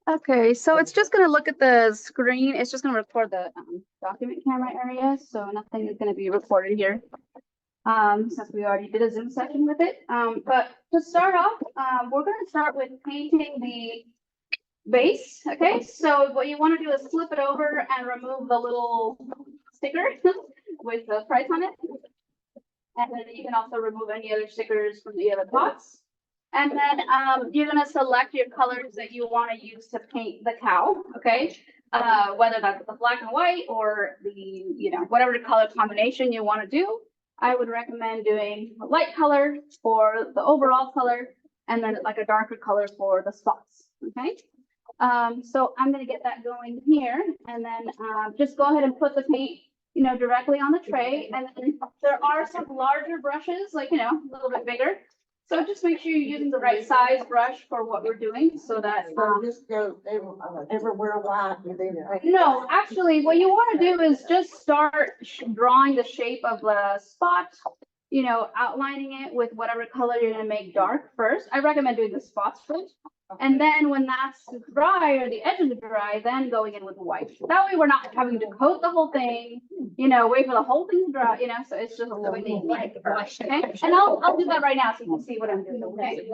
Okay, so it's just gonna look at the screen. It's just gonna record the document camera area, so nothing is gonna be recorded here. Since we already did a Zoom session with it. But to start off, we're gonna start with painting the base. Okay, so what you want to do is flip it over and remove the little sticker with the price on it. And then you can also remove any other stickers from the other pots. And then you're gonna select your colors that you want to use to paint the cow, okay? Whether that's the black and white or the, whatever the color combination you want to do. I would recommend doing a light color for the overall color and then like a darker color for the spots, okay? So I'm gonna get that going here and then just go ahead and put the paint directly on the tray. And then there are some larger brushes, like, a little bit bigger. So just make sure you're using the right size brush for what we're doing so that. Just go everywhere white. No, actually, what you want to do is just start drawing the shape of the spot, outlining it with whatever color you're going to make dark first. I recommend doing the spots first. And then when that's dry or the edges are dry, then going in with white. That way we're not having to coat the whole thing, wait for the whole thing to dry, so it's just. Okay, and I'll do that right now so you can see what I'm doing, okay?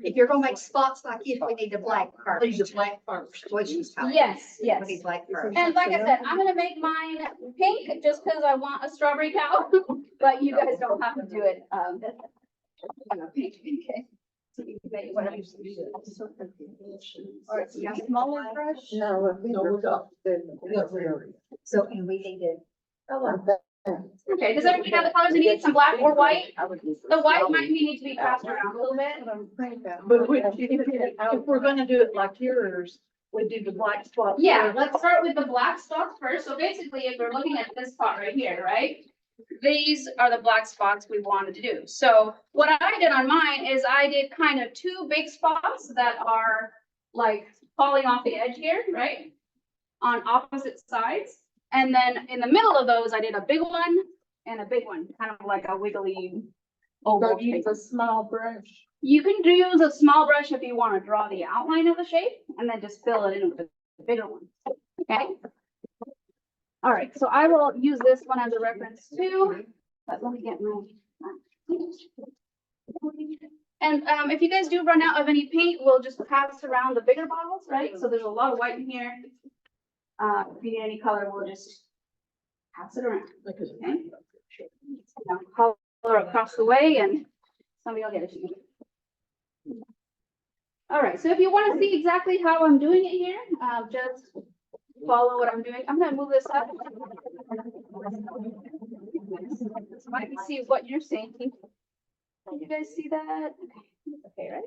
If you're gonna make spots like this, we need the black first. Use the black first. What she's talking. Yes, We yes. need black first. And like I said, I'm gonna make mine pink just because I want a strawberry cow, but you guys don't have to do it. Pink, okay? So you can make whatever you Or it's a smaller brush. No, So, and we need to. Okay, does everybody have the colors they need? Some black or white? The white might need to be passed around a little bit. But if we're gonna do it like yours, we do the black spot. Yeah, let's start with the black spots first. So basically, if we're looking at this spot right here, right? These are the black spots we wanted to do. So what I did on mine is I did kind of two big spots that are like falling off the edge here, right? On opposite sides. And then in the middle of those, I did a big one and a big one, kind of like a wiggly oval shape. Use a small brush. You can use a small brush if you want to draw the outline of the shape and then just fill it in with a bigger one. Okay. All right, so I will use this one as a reference too, but let me get my. And if you guys do run out of any paint, we'll just pass around the bigger bottles, right? So there's a lot of white in here. If you need any color, we'll just pass it around. Okay. Color across the way and somebody will get it to you. All right, so if you want to see exactly how I'm doing it here, just follow what I'm doing. I'm gonna move this up. So I can see what you're seeing. Can you guys see that? Okay, right?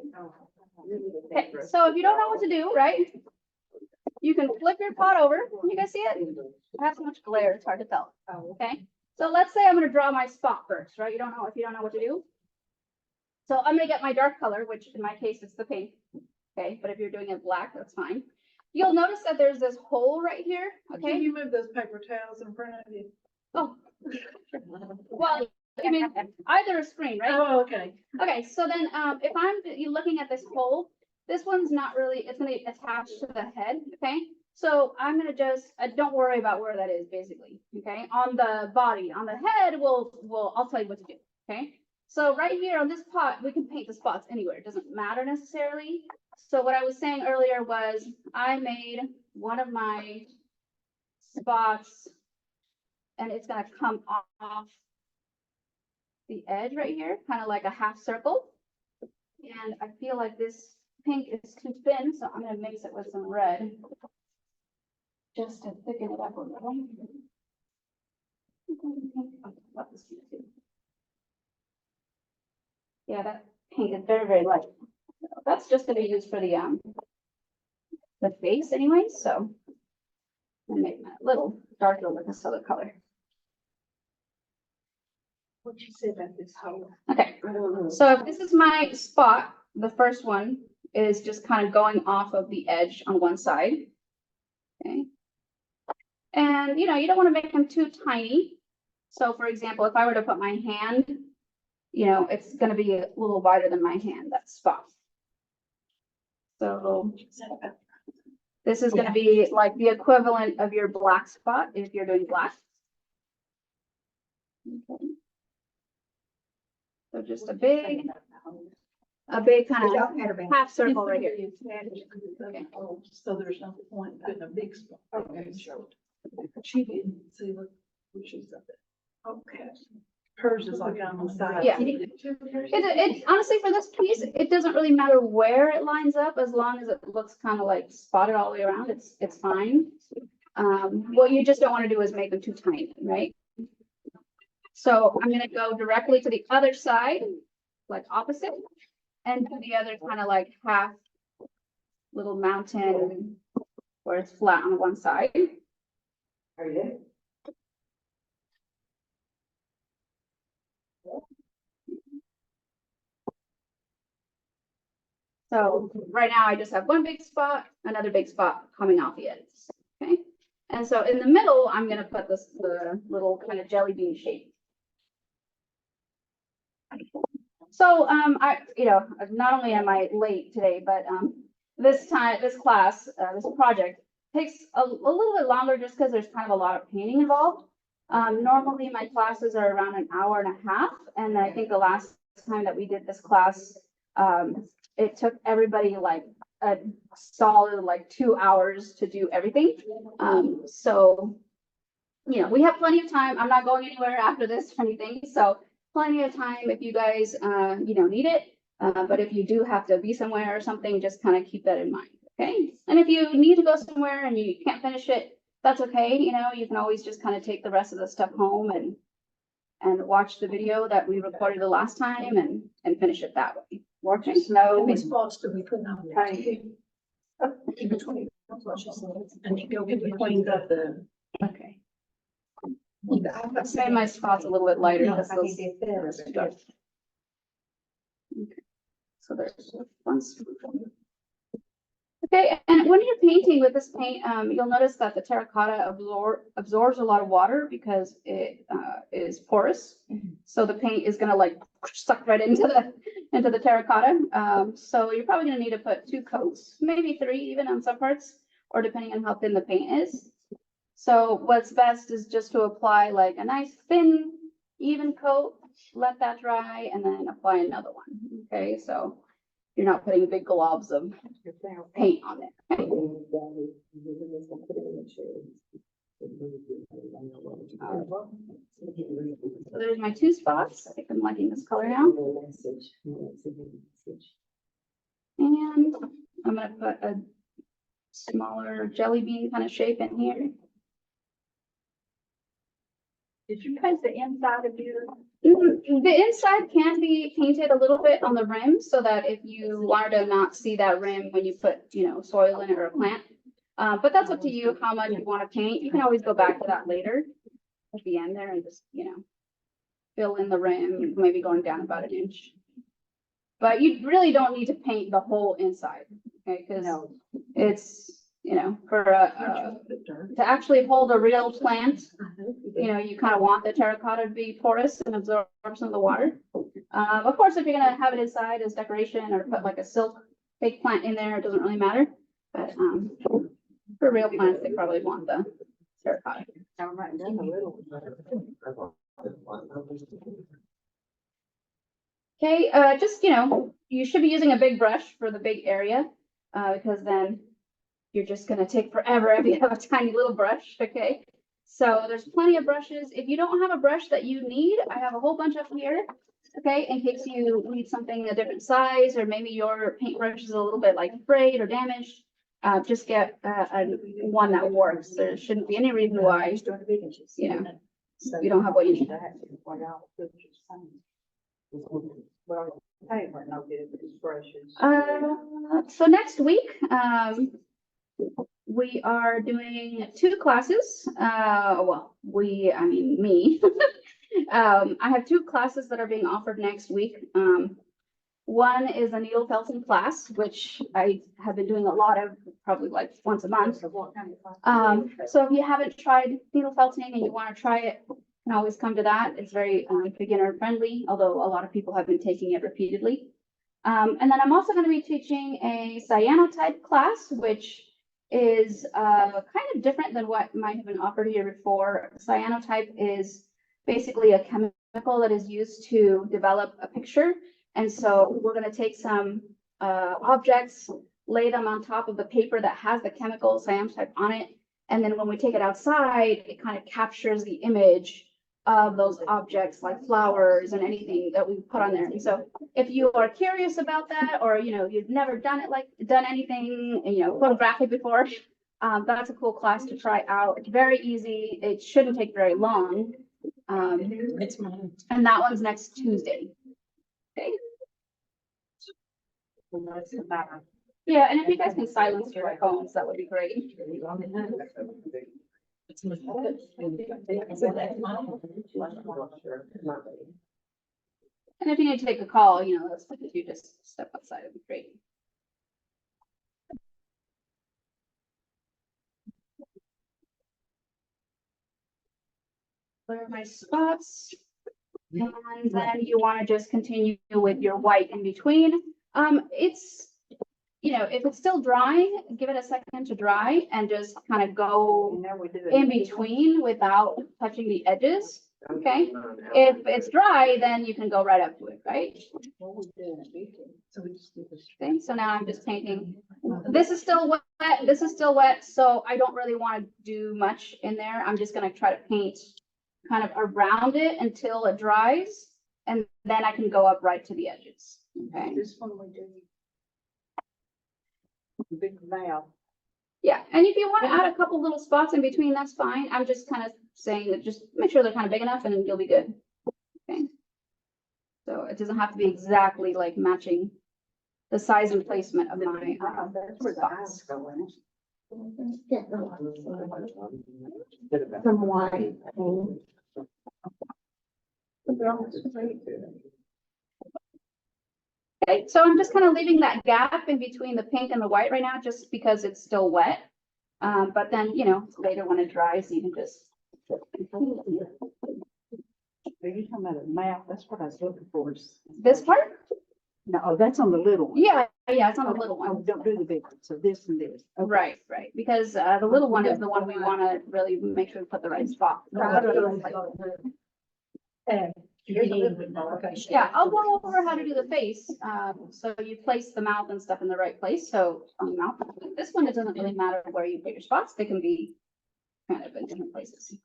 Okay, so if you don't know what to do, right? You can flip your pot over. Can you guys see it? I have so much glare, it's hard to tell. Okay, so let's say I'm gonna draw my spot first, right? If you don't know what to do. So I'm gonna get my dark color, which in my case is the pink. Okay, but if you're doing it black, that's fine. You'll notice that there's this hole right here. Okay. Can you move those paper towels in front of you? Oh. Well, I mean, either a screen, right? Oh, okay. Okay, so then if I'm looking at this hole, this one's not really, it's gonna attach to the head, okay? So I'm gonna just, don't worry about where that is basically, okay? On the body, on the head, I'll tell you what to do, okay? So right here on this pot, we can paint the spots anywhere. It doesn't matter necessarily. So what I was saying earlier was I made one of my spots and it's gonna come off the edge right here, kind of like a half circle. And I feel like this pink is too thin, so I'm gonna mix it with some red just to thicken it up a little. Yeah, that pink is very, very light. That's just gonna be used for the face anyway, so I'll make that a little darker with this other color. What'd you say about this hole? Okay, so if this is my spot, the first one is just kind of going off of the edge on one side. Okay. And you don't want to make them too tiny. So for example, if I were to put my hand, it's going to be a little wider than my hand, that spot. So This is gonna be like the equivalent of your black spot if you're doing black. Okay. So just a big kind of half circle right here. Okay. So there's no point in putting a big spot. Okay. She didn't see what she's up there. Okay. Hers is like on the side. Yeah. It honestly, for this piece, it doesn't really matter where it lines up, as long as it looks kind of like spotted all the way around, it's fine. What you just don't want to do is make them too tiny, right? So I'm gonna go directly to the other side, like opposite, and do the other kind of like half little mountain where it's flat on one side. So right now I just have one big spot, another big spot coming off the ends, okay? And so in the middle, I'm gonna put the little kind of jelly bean shape. So, not only am I late today, but, this class, this project takes a little bit longer just because there's kind of a lot of painting involved. Normally my classes are around an hour and a half, and I think the last time that we did this class, it took everybody like a solid like 2 hours to do everything. So, we have plenty of time. I'm not going anywhere after this or anything, so plenty of time if you guys, need it. But if you do have to be somewhere or something, just kind of keep that in mind, okay? And if you need to go somewhere and you can't finish it, that's okay. You can always just kind of take the rest of the stuff home and watch the video that we recorded the last time and finish it that way. Okay? How many spots do we put on there? In between, that's what she said. And you go in between the. Okay. I'll say my spot's a little bit lighter. No, because I those- need it there. Okay. So there's one spot. Okay, and when you're painting with this paint, you'll notice that the terracotta absorbs a lot of water because it is porous. So the paint is gonna like suck right into the terracotta. So you're probably gonna need to put 2 coats, maybe 3 even on some parts, or depending on how thin the paint is. So what's best is just to apply like a nice thin, even coat, let that dry, and then apply another one. Okay, so you're not putting big globs of paint on it. Okay? So there's my 2 spots. I think I'm liking this color now. And I'm gonna put a smaller jelly bean kind of shape in here. Did you paint the inside of your? The inside can be painted a little bit on the rim so that if you wanted to not see that rim when you put, soil in it or a plant. But that's up to you how much you want to paint. You can always go back to that later at the end there and just, fill in the rim, maybe going down about 1 inch. But you really don't need to paint the whole inside, okay? Because it's, for to actually hold a real plant, you kind of want the terracotta to be porous and absorb some of the water. Of course, if you're gonna have it inside as decoration or put like a silk fake plant in there, it doesn't really matter. But for real plants, they probably want the terracotta. Okay, just, you should be using a big brush for the big area, because then you're just gonna take forever if you have a tiny little brush, okay? So there's plenty of brushes. If you don't have a brush that you need, I have a whole bunch up here, okay? In case you need something a different size, or maybe your paintbrush is a little bit like frayed or damaged, just get one that works. There shouldn't be any reason why, you don't have what you need. So next week, we are doing 2 classes. I mean me. I have 2 classes that are being offered next week. One is a needle felting class, which I have been doing a lot of, probably like once a month. So if you haven't tried needle felting and you want to try it, you can always come to that. It's very beginner friendly, although a lot of people have been taking it repeatedly. And then I'm also going to be teaching a cyanotype class, which is kind of different than what might have been offered here before. Cyanotype is basically a chemical that is used to develop a picture. And so we're going to take some objects, lay them on top of the paper that has the chemical cyanotype on it. And then when we take it outside, it kind of captures the image of those objects like flowers and anything that we put on there. And so if you are curious about that, or, you've never done anything, photographic before, that's a cool class to try out. It's very easy. It shouldn't take very long. It's mine. And that one's next Tuesday. Okay. Yeah, and if you guys can silence your phones, that would be great. And if you need to take a call, that's like if you just step outside, it'd be great. Clear my spots. And then you want to just continue with your white in between. It's, if it's still drying, give it a second to dry and just kind of go in between without touching the edges. Okay, if it's dry, then you can go right up to it, right? Okay, so now I'm just painting. This is still wet, this is still wet, so I don't really want to do much in there. I'm just gonna try to paint kind of around it until it dries, and then I can go up right to the edges, okay? This one we do. Big valve. Yeah, and if you want to add a couple little spots in between, that's fine. I'm just kind of saying that just make sure they're kind of big enough and you'll be good. Okay. So it doesn't have to be exactly like matching the size and placement of my spots. Some white. Okay, so I'm just kind of leaving that gap in between the pink and the white right now, just because it's still wet. But then, later when it dries, you can just. Are you talking about a map? That's what I was looking for. This part? No, that's on the little one. Yeah, it's on the little Oh, one. don't do the big one. So this and this. Okay. Right, because the little one is the one we want to really make sure we put the right spot. Yeah, I'll go over how to do the face. So you place the mouth and stuff in the right place. So on the mouth, this one, it doesn't really matter where you put your spots. They can be kind of in different places.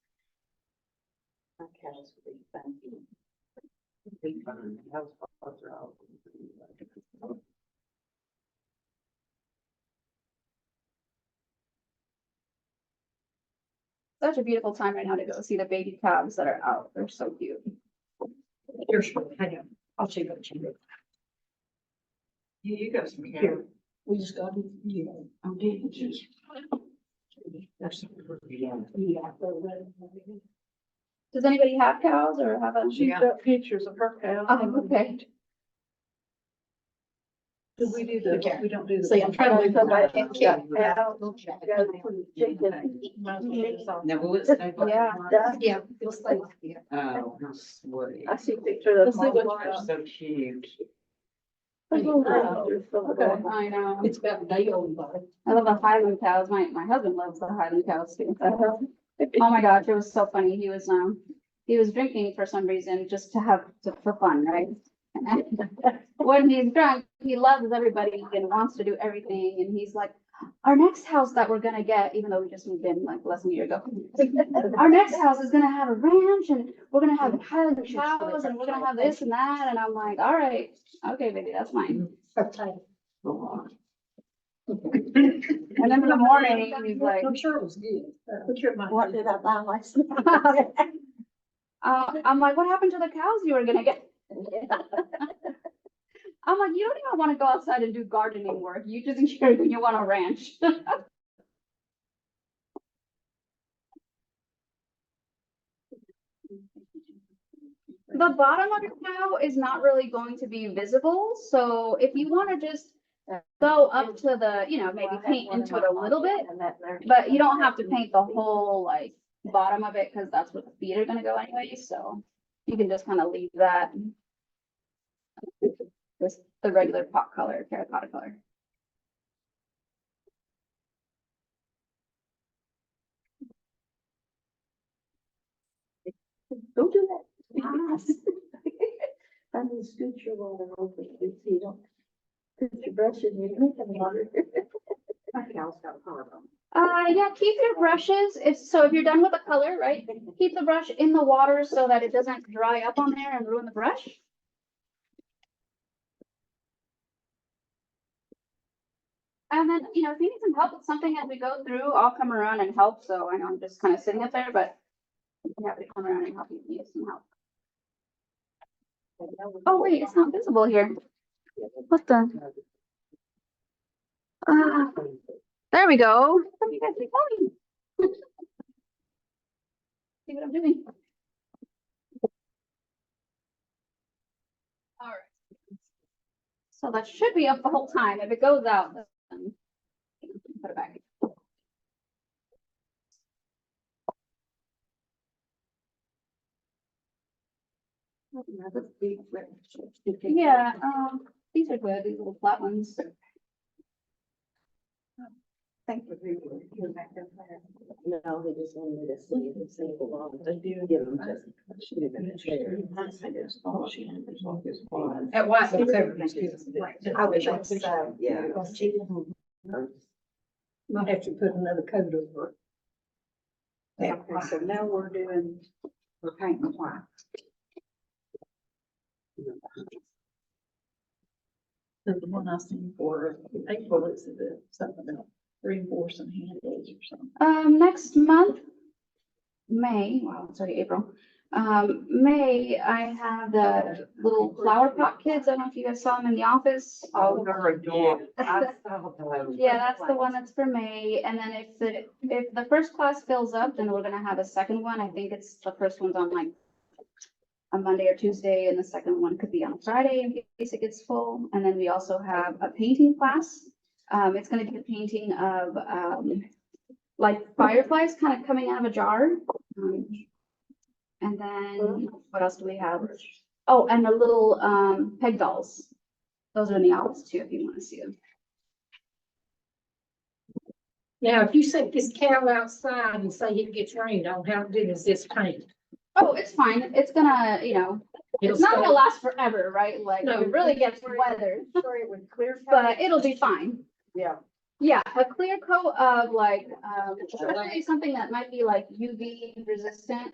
Such a beautiful time right now to go see the baby calves that are out. They're so cute. Here's what I know. I'll show you what you do. You got some Here, we just got, I'm getting just. Does anybody have cows or have a? She's got pictures of her cow. Oh, okay. Do we do the, we don't do the. See, I'm trying to look up my Yeah. Now, will it stay? Yeah. Yeah, it'll stay like that. Oh, how sweet. I see pictures of. Let's see what They're so cute. I know. It's about a day old, but. I love the Highland cows. My husband loves the Highland cows too. Oh my gosh, it was so funny. He was drinking for some reason just for fun, right? When he's drunk, he loves everybody and wants to do everything. And he's like, our next house that we're gonna get, even though we just moved in like less than a year ago, our next house is gonna have a ranch and we're gonna have Highland cows and we're gonna have this and that. And I'm like, all right, okay, baby, that's fine. And then in the morning, he's like, I'm sure it was good. What did I buy last I'm like, what happened to the cows you were gonna get? I'm like, you don't even want to go outside and do gardening work. You just you want a ranch. The bottom of your cow is not really going to be visible. So if you want to just go up to the, maybe paint into it a little bit, but you don't have to paint the whole like bottom of it because that's where the feet are going to go anyway. So you can just kind of leave that. This the regular pot color, terracotta color. Don't do that. I mean, scoot your water over, so you don't put your brush in your drinking water. My cow's got a color on. Yeah, keep your brushes, if you're done with the color, right? Keep the brush in the water so that it doesn't dry up on there and ruin the brush. And then, if you need some help with something as we go through, I'll come around and help, so I know I'm just kind of sitting up there, but I'm happy to come around and help you if you need some help. Oh, wait, it's not visible here. What the? There we go. What do you guys be going? See what I'm doing? All right. So that should be up the whole time. If it goes out, then put it back. Yeah, these are good, these little flat ones. Thank you. You're back there. No, they just wanted me to see it and say, well, they do give them to. At what? I would think so. Yeah. Might have to put another coat over it. Okay, so now we're painting white. The one I seen for April is the something about reinforcing handles or something. Next month, May, wow, it's already April. May, I have the little flower pot kids. I don't know if you guys saw them in the office. Oh, they're adorable. I saw those. Yeah, that's the one that's for May. And then if the first class fills up, then we're gonna have a second one. I think it's the first one's on like a Monday or Tuesday, and the second one could be on a Friday in case it gets full. And then we also have a painting class. It's gonna be a painting of like fireflies kind of coming out of a jar. And then what else do we have? Oh, and the little peg dolls. Those are in the office too, if you want to see them. Now, if you set this cow outside and say it gets rained on, how good is this paint? Oh, it's fine. It's gonna, it's not gonna last forever, right? Like, No. if it really gets weather, Sorry, it would clear. but it'll be fine. Yeah. Yeah, a clear coat of like, especially something that might be like UV resistant,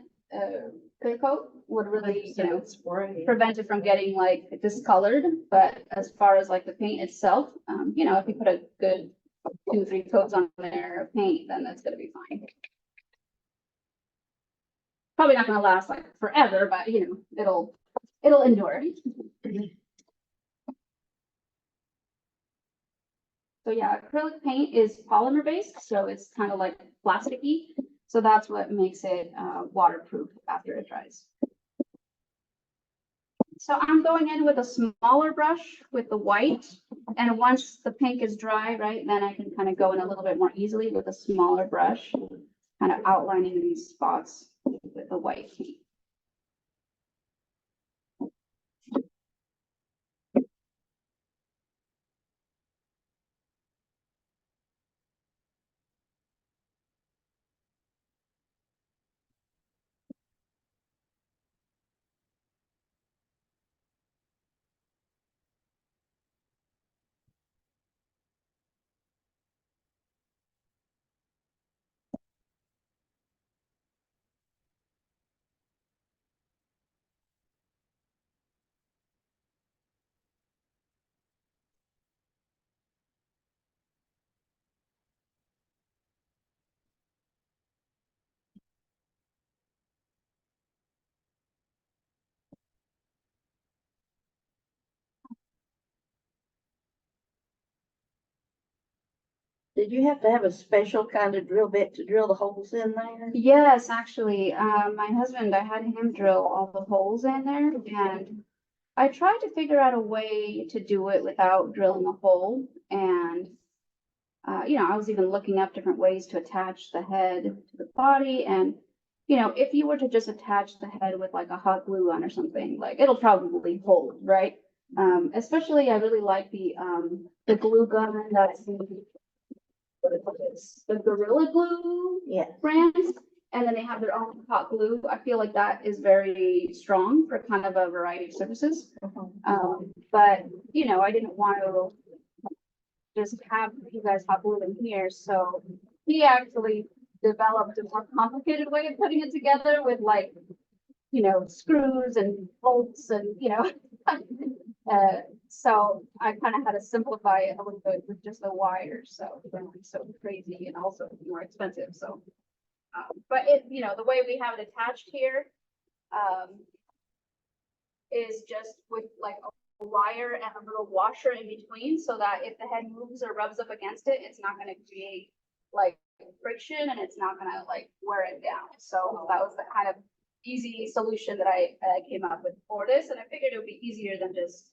clear coat would really, Spray. prevent it from getting like discolored. But as far as like the paint itself, if you put a good 2-3 coats on there of paint, then that's gonna be fine. Probably not gonna last like forever, but it'll endure. So yeah, acrylic paint is polymer based, so it's kind of like plasticky. So that's what makes it waterproof after it dries. So I'm going in with a smaller brush with the white, and once the pink is dry, right, then I can kind of go in a little bit more easily with a smaller brush, kind of outlining these spots with the white paint. Did you have to have a special kind of drill bit to drill the holes in there? Yes, actually, my husband, I had him drill all the holes in there, and I tried to figure out a way to do it without drilling a hole. And, I was even looking up different ways to attach the head to the body. And, if you were to just attach the head with like a hot glue gun or something, like it'll probably hold, right? Especially I really like the glue gun that's what it is, the Gorilla Glue Yeah. brand. And then they have their own hot glue. I feel like that is very strong for kind of a variety of surfaces. But, you know, I didn't want to just have you guys hot glue in here, so he actually developed a more complicated way of putting it together with like, you know, screws and bolts and, you know. So I kind of had to simplify it a little bit with just the wires, so it wouldn't be so crazy and also more expensive, so. But it, you know, the way we have it attached here, is just with like a wire and a little washer in between, so that if the head moves or rubs up against it, it's not gonna create like friction and it's not gonna like wear it down. So that was the kind of easy solution that I came up with for this, and I figured it would be easier than just,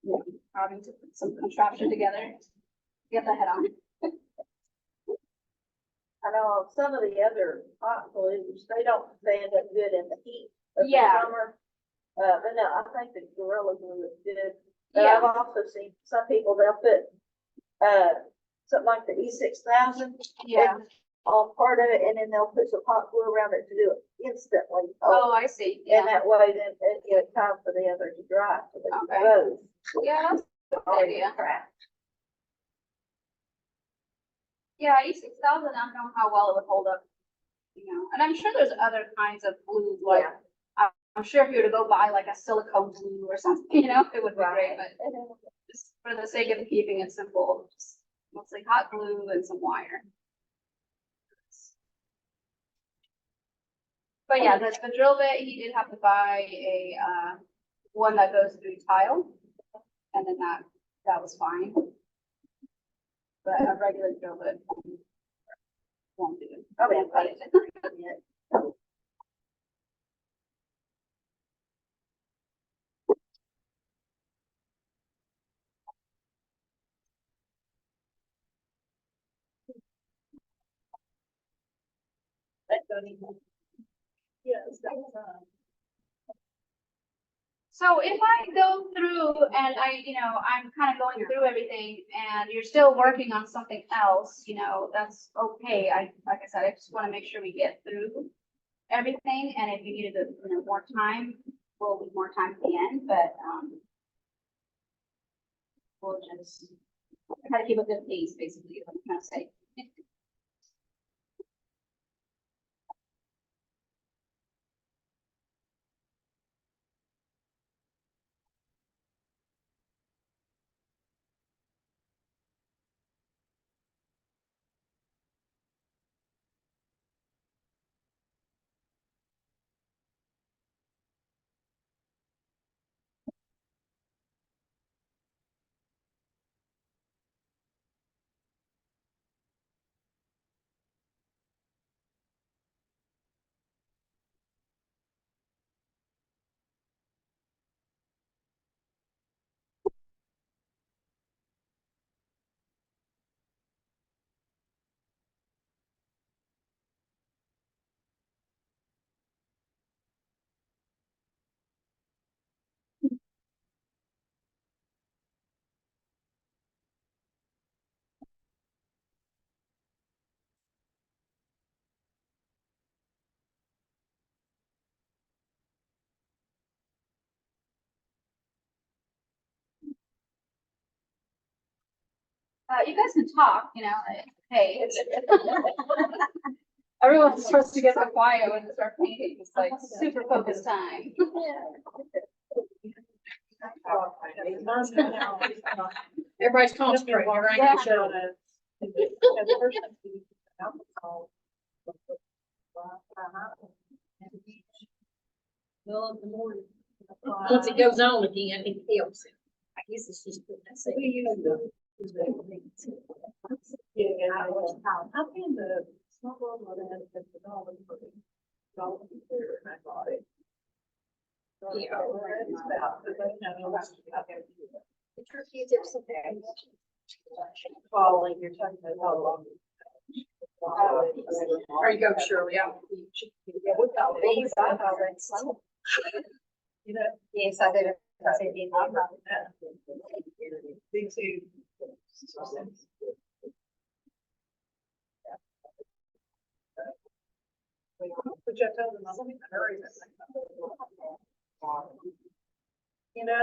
you know, having to put some contraption together, get the head on. I know some of the other hot glues, they don't stand up good in the heat of the Yeah. summer. But no, I think the Gorilla Glue is good. But Yeah. I've also seen some people, they'll put, something like the E6000. Yeah. On part of it, and then they'll put some hot glue around it to do it instantly. Oh, I see. And Yeah. that way, then, you have time for the other to dry, so they Okay. both Yeah, that's a good already idea. cracked. Yeah, E6000, I don't know how well it would hold up, you know, and I'm sure there's other kinds of glue, like, Yeah. I'm sure if you were to go buy like a silicone glue or something, you know, it would be great, Right. but just for the sake of keeping it simple, just mostly hot glue and some wire. But yeah, the drill bit, he did have to buy a, one that goes through tile, and then that was fine. But a regular drill bit won't do. Okay. Cut it. Yes, that's, So if I go through and I'm kind of going through everything and you're still working on something else, you know, that's okay. Like I said, I just want to make sure we get through everything. And if you needed more time, we'll need more time at the end, but, we'll just try to keep a good pace, basically, is what I'm trying to say. You guys can talk, hey. Everyone's supposed to get so quiet when they start painting. It's like super focused time. Everybody's concentrating, right? Yeah. Once it goes on again, it helps. I guess it's just. I've been the small world where they had to put the dog in for the dog computer and I bought it. Yeah. It's about, but they know what's about there. Following, you're talking about how long. There you go, Shirley. Yeah, we got these, I thought that's some. You know. Yes, I did. I said, Big two. Which I told them, I'm in a hurry. You know?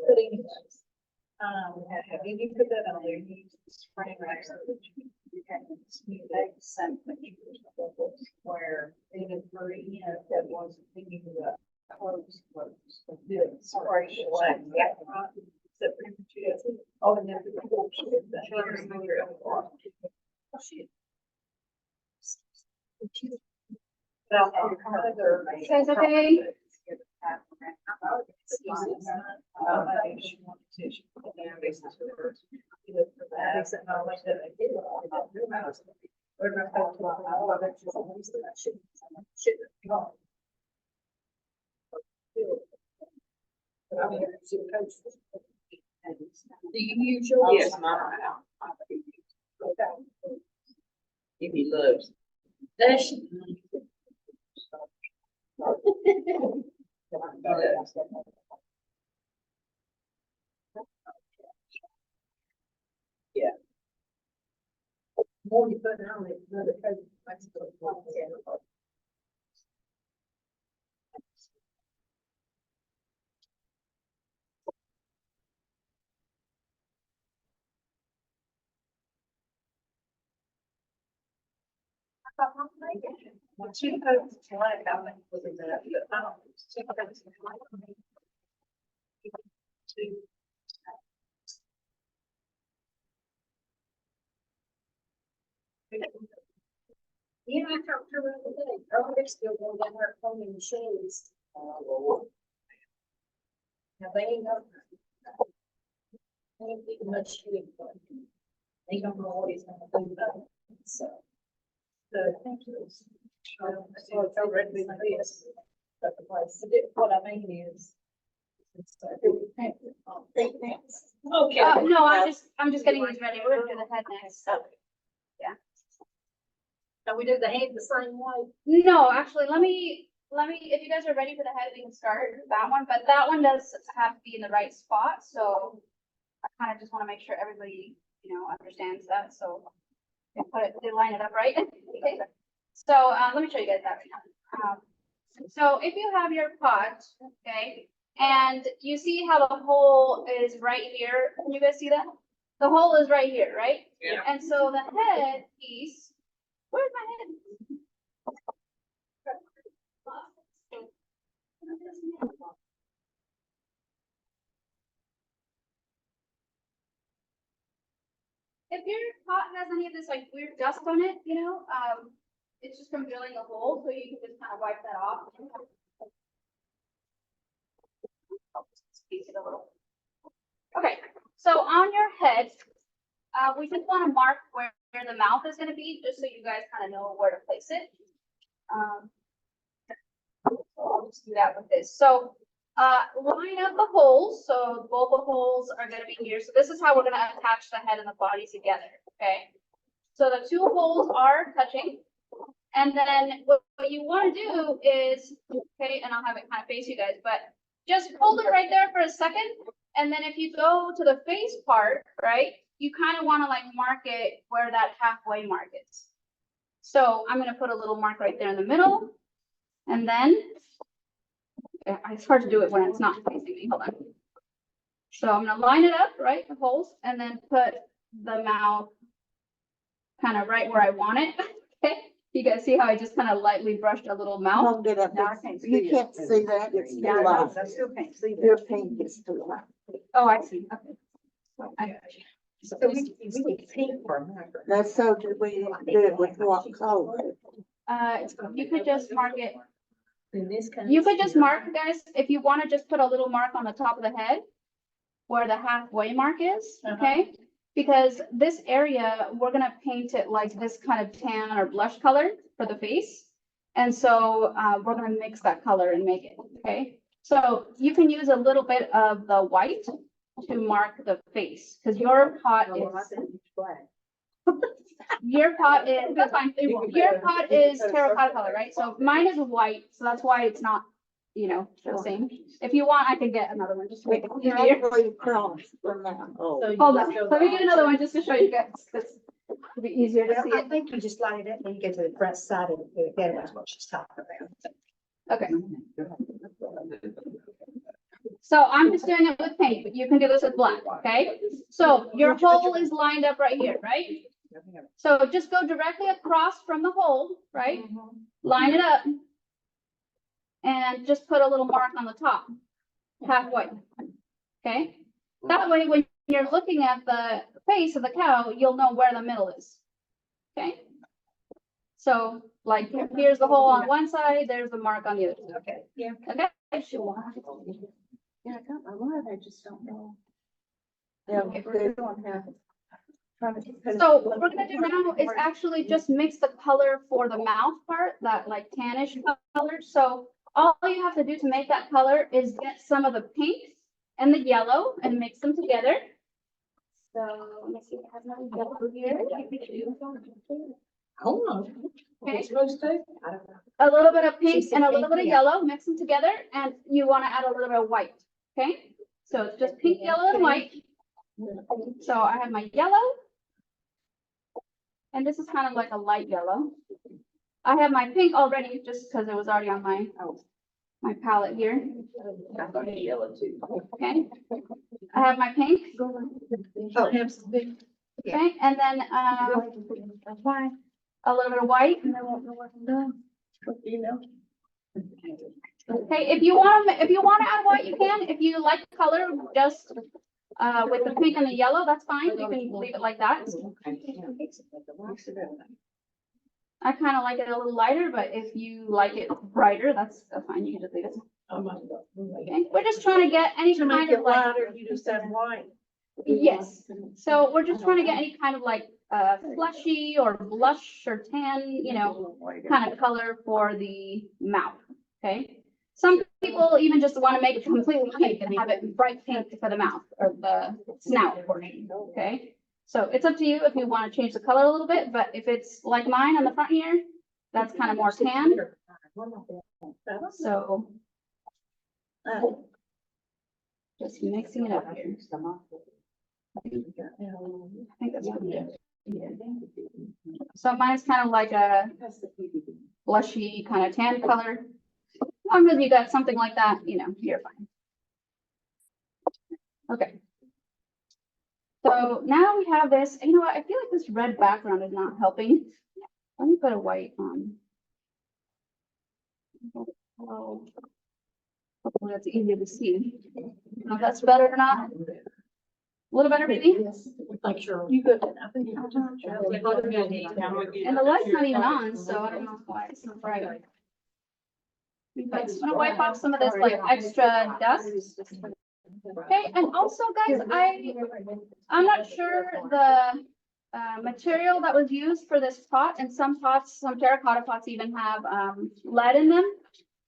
Putting, have you put that on there? You spray right. You can smooth out some where even for, you know, that was thinking of close. Sorry, yeah. Oh, and then. You guys okay? Do you usually? Yes, mine. Give me loves. That's. More you put on it, another coat. When she coats black, I think was in that, but I don't, she coats black. Yeah, I talked to her the other day. Oh, they're still going down there cleaning the shoes. Now they ain't got. They ain't getting much shooting, but they don't know what he's gonna do about it, so. Thank you. So it's already been this, but the place, what I mean is. Okay. No, I'm just getting these ready. We're gonna do the head next. So we did the head the same way. No, actually, let me, if you guys are ready for the head, we can start that one, but that one does have to be in the right spot, so I kind of just want to make sure everybody, you know, understands that, so they line it up right. Okay. So, let me show you guys that right now. So if you have your pot, okay, and you see how the hole is right here, can you guys see that? The hole is right here, right? Yeah. And so the head piece, where's my head? If your pot has any of this like weird dust on it, you know, it's just from drilling a hole, so you can just kind of wipe that off. Piece it a little. Okay, so on your head, we just want to mark where the mouth is going to be, just so you guys kind of know where to place it. So I'll just do that with this. So, line up the holes. So both the holes are going to be here. So this is how we're going to attach the head and the body together. Okay. So the two holes are touching. And then what you want to do is, okay, and I'll have it kind of face you guys, but just hold it right there for a second. And then if you go to the face part, right, you kind of want to like mark it where that halfway mark is. So I'm going to put a little mark right there in the middle. And then, it's hard to do it when it's not facing me. Hold on. So I'm going to line it up, right, the holes, and then put the mouth kind of right where I want it. Okay. You guys see how I just kind of lightly brushed a little mouth? Hold it up. Now I can't see You it. can't see that. It's too Yeah, light. I still can't see Your that. pink is too light. Oh, I see. Okay. So we need pink for a marker. That's so did we do it with what color? You could just mark it. In this kind. You could just mark, guys, if you want to just put a little mark on the top of the head where the halfway mark is, okay? Because this area, we're gonna paint it like this kind of tan or blush color for the face. And so, we're gonna mix that color and make it, okay? So you can use a little bit of the white to mark the face, because your pot is, your pot is, that's fine. Your pot is terracotta color, right? So mine is white, so that's why it's not, you know, the same. If you want, I can get another one just to make it easier. Probably cross from that. Oh. Hold on, let me get another one just to show you guys, 'cause It'd be easier to see I it. think you just line it up and you get to the front side of it, again, that's what she's talking about. Okay. So I'm just doing it with pink, but you can do this with black, okay? So your hole is lined up right here, right? So just go directly across from the hole, right? Line it up. And just put a little mark on the top, halfway. Okay? That way, when you're looking at the face of the cow, you'll know where the middle is. Okay? So like here's the hole on one side, there's the mark on the other. Okay, yeah. Okay? Yeah, I got my line, I just don't know. Yeah, they don't have. So what we're gonna do now is actually just mix the color for the mouth part, that like tannish color. So all you have to do to make that color is get some of the pink and the yellow and mix them together. So let me see if I have my yellow here. Hold on. Okay. Supposed to? I don't know. A little bit of pink She said and a little pink, bit of yeah. yellow, mix them together, and you want to add a little bit of white. Okay? So it's just pink, yellow, and white. So I have my yellow. And this is kind of like a light yellow. I have my pink already, just because it was already on my palette here. Yellow too. Okay? I have my pink. Oh, have some big. Okay, and then a little bit of white. Okay, if you want to add white, you can. If you like the color, just with the pink and the yellow, that's fine. You can leave it like that. I kind of like it a little lighter, but if you like it brighter, that's fine. You can just leave it. Okay, we're just trying to get any kind of like, you just have white. yes. So we're just trying to get any kind of like fleshy or blush or tan, you know, kind of color for the mouth. Okay. Some people even just want to make it completely pink and have it bright pink for the mouth or the snout portion. Okay. So it's up to you if you want to change the color a little bit, but if it's like mine on the front here, that's kind of more tan. So just mixing it up here. I think that's pretty good. So mine's kind of like a blushy kind of tan color. As long as you got something like that, you know, you're fine. Okay. So now we have this, you know what, I feel like this red background is not helping. Let me put a white on. Oh. Hopefully that's easier to see. Know if that's better or not. A little better, maybe? Like sure. You good? And And the light's not even on, so I don't know why it's so bright. Okay, so I'm gonna wipe off some of this like extra dust. Okay, and also guys, I'm not sure the material that was used for this pot, and some pots, some terracotta pots even have lead in them.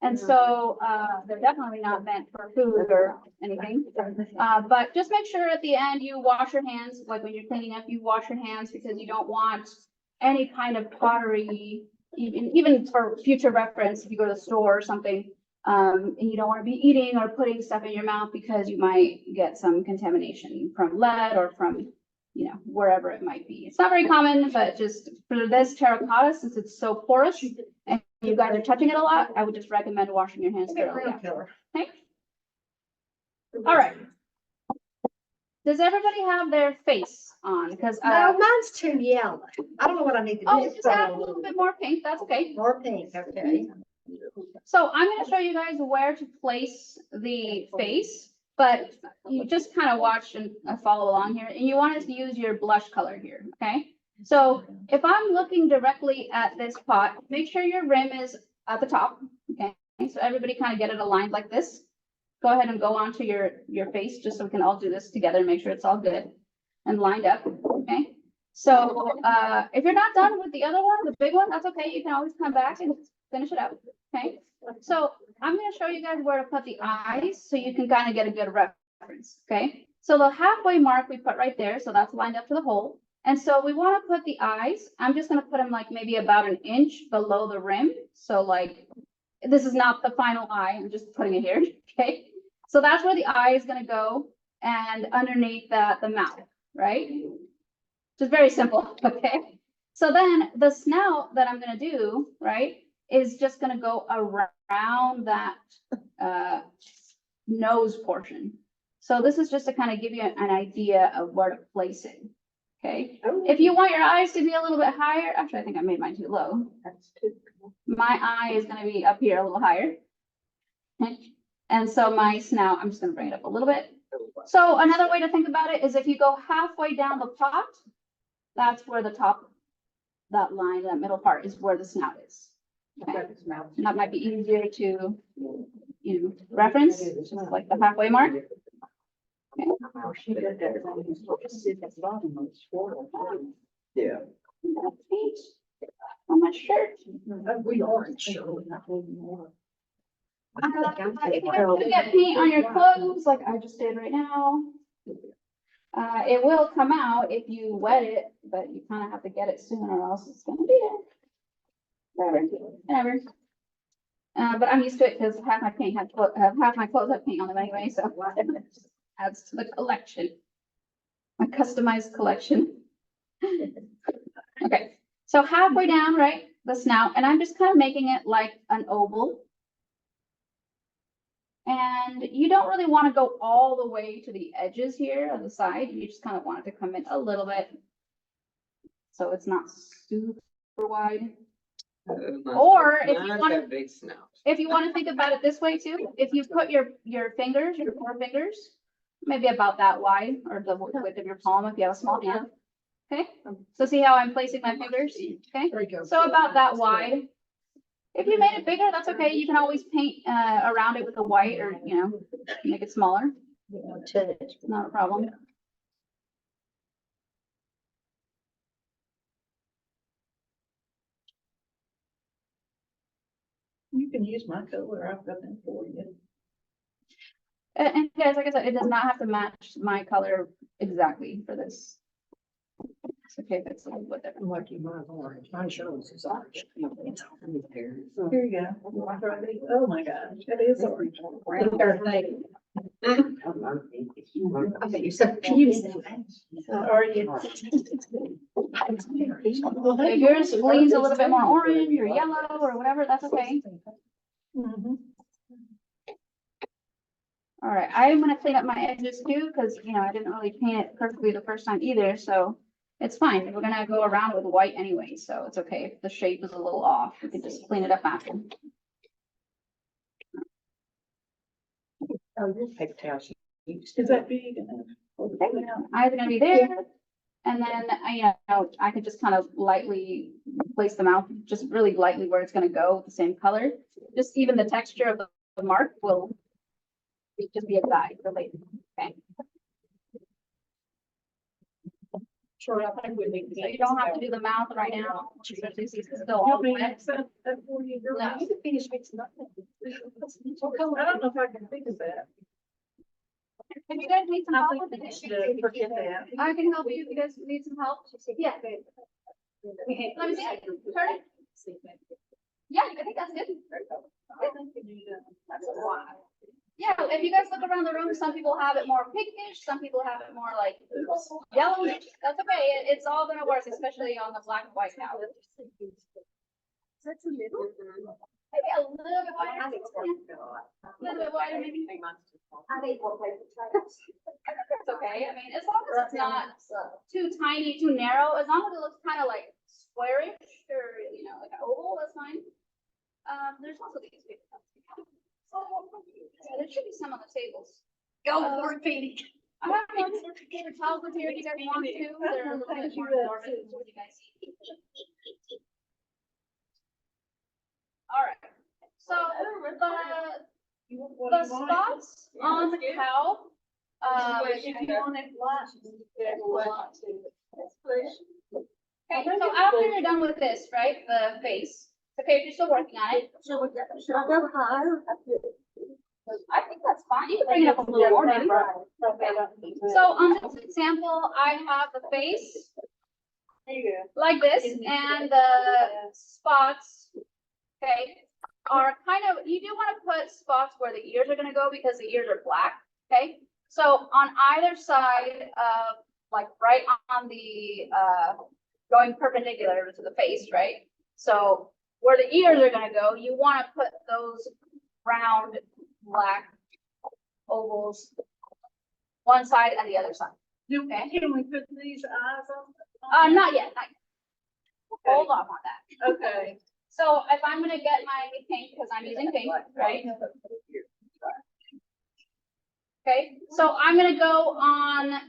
And so they're definitely not meant for food or anything. But just make sure at the end you wash your hands, like when you're cleaning up, you wash your hands because you don't want any kind of pottery, even for future reference, if you go to the store or something, and you don't want to be eating or putting stuff in your mouth because you might get some contamination from lead or from, you know, wherever it might be. It's not very common, but just for this terracotta, since it's so porous and you guys are touching it a lot, I would just recommend washing your hands thoroughly. Okay. All right. Does everybody have their face on? Because No, mine's too yellow. I don't know what I need to do. oh, just add a little bit more pink. That's okay. More pink, okay. So I'm going to show you guys where to place the face, but you just kind of watch and follow along here. And you want to use your blush color here, okay? So if I'm looking directly at this pot, make sure your rim is at the top, okay? So everybody kind of get it aligned like this. Go ahead and go onto your face, just so we can all do this together and make sure it's all good and lined up, okay? So if you're not done with the other one, the big one, that's okay. You can always come back and finish it up, okay? So I'm going to show you guys where to put the eyes so you can kind of get a good reference, okay? So the halfway mark we put right there, so that's lined up to the hole. And so we want to put the eyes, I'm just going to put them like maybe about an inch below the rim. So like, this is not the final eye, I'm just putting it here, okay? So that's where the eye is going to go, and underneath that, the mouth, right? Just very simple, okay? So then the snout that I'm gonna do, right, is just gonna go around that, nose portion. So this is just to kind of give you an idea of where to place it, okay? If you want your eyes to be a little bit higher, actually, I think I made mine too low. That's too. My eye is gonna be up here a little higher. Okay? And so my snout, I'm just gonna bring it up a little bit. So another way to think about it is if you go halfway down the pot, that's where the top, that line, that middle part is where the snout is. Okay? And that might be easier to, you know, reference, just like the halfway mark. She did that. Yeah. Paint on my shirt. We orange. If you get paint on your clothes, like I just did right now, it will come out if you wet it, but you kind of have to get it soon or else it's gonna be there. Whatever. But I'm used to it because half my paint had, half my clothes have paint on them anyway, so it adds to the collection. My customized collection. Okay, so halfway down, right, the snout, and I'm just kind of making it like an oval. And you don't really want to go all the way to the edges here on the side. You just kind of want it to come in a little bit. So it's not super wide. Or if you Not want that to, big snout. if you want to think about it this way too, if you put your fingers, your 4 fingers, maybe about that wide, or the width of your palm if you have a small hand. Okay, so see how I'm placing my fingers? Okay, There you go. so about that wide. If you made it bigger, that's okay. You can always paint around it with a white or, you know, make it smaller. Not a problem. You can use my color, I've got them for you. And guys, like I said, it does not have to match my color exactly for this. It's okay if it's a little bit different. I'm lucky mine's orange. Mine shows is orange. Here you go. Oh my gosh, that is orange. I bet you're so confused. Are you? If yours leans a little bit more orange or yellow or whatever, that's okay. Mhm. All right, I'm gonna clean up my edges too, because, you know, I didn't really paint it perfectly the first time either, so it's fine. We're gonna go around with white anyway, so it's okay. If the shape is a little off, we can just clean it up after. Oh, your paper towels. Is that big enough? Eyes are gonna be there. And then, you know, I could just kind of lightly place them out, just really lightly where it's gonna go with the same color. Just even the texture of the mark will just be a guide for later, okay? Sure, I think we need to. So you don't have to do the mouth right now, especially since it's still all wet. No. You can finish mixing up. I don't know if I can think of that. If you guys need some I help think with we it, should forget that. I can help you if you guys need some help. Yeah. Let me see it. Turn it. Yeah, I think that's good. That's a lot. Yeah, if you guys look around the room, some people have it more pinkish, some people have it more like yellowish. That's okay. It's all gonna work, especially on the black and white now. That's a little. Maybe a little bit wider. I think it's working a lot. A little bit wider, maybe. I think we'll play the trails. It's okay. I mean, as long as it's not too tiny, too narrow, as long as it looks kind of like squarish or, you know, like an oval, that's fine. There's also these big ones. Yeah, there should be some on the tables. Go for it, Phoebe. I have more paper towels with here if you guys want to. They're a little bit more absorbent. What do you guys see? All right. So the spots on the cow. Okay, so after you're done with this, right, the face, okay, if you're still working on it, Should I go higher? I think that's fine. You can bring it up a little more, maybe. So on this example, I have the face There you go. like this, and the spots, okay, are kind of, you do want to put spots where the ears are gonna go because the ears are black, okay? So on either side of like right on the, going perpendicular to the face, right? So where the ears are gonna go, you wanna put those round black ovals one side and the other side. Okay. Can we put these eyes on? Not yet, not yet. Hold off on that. Okay. So if I'm gonna get my pink, because I'm using pink, right? Okay, so I'm gonna go on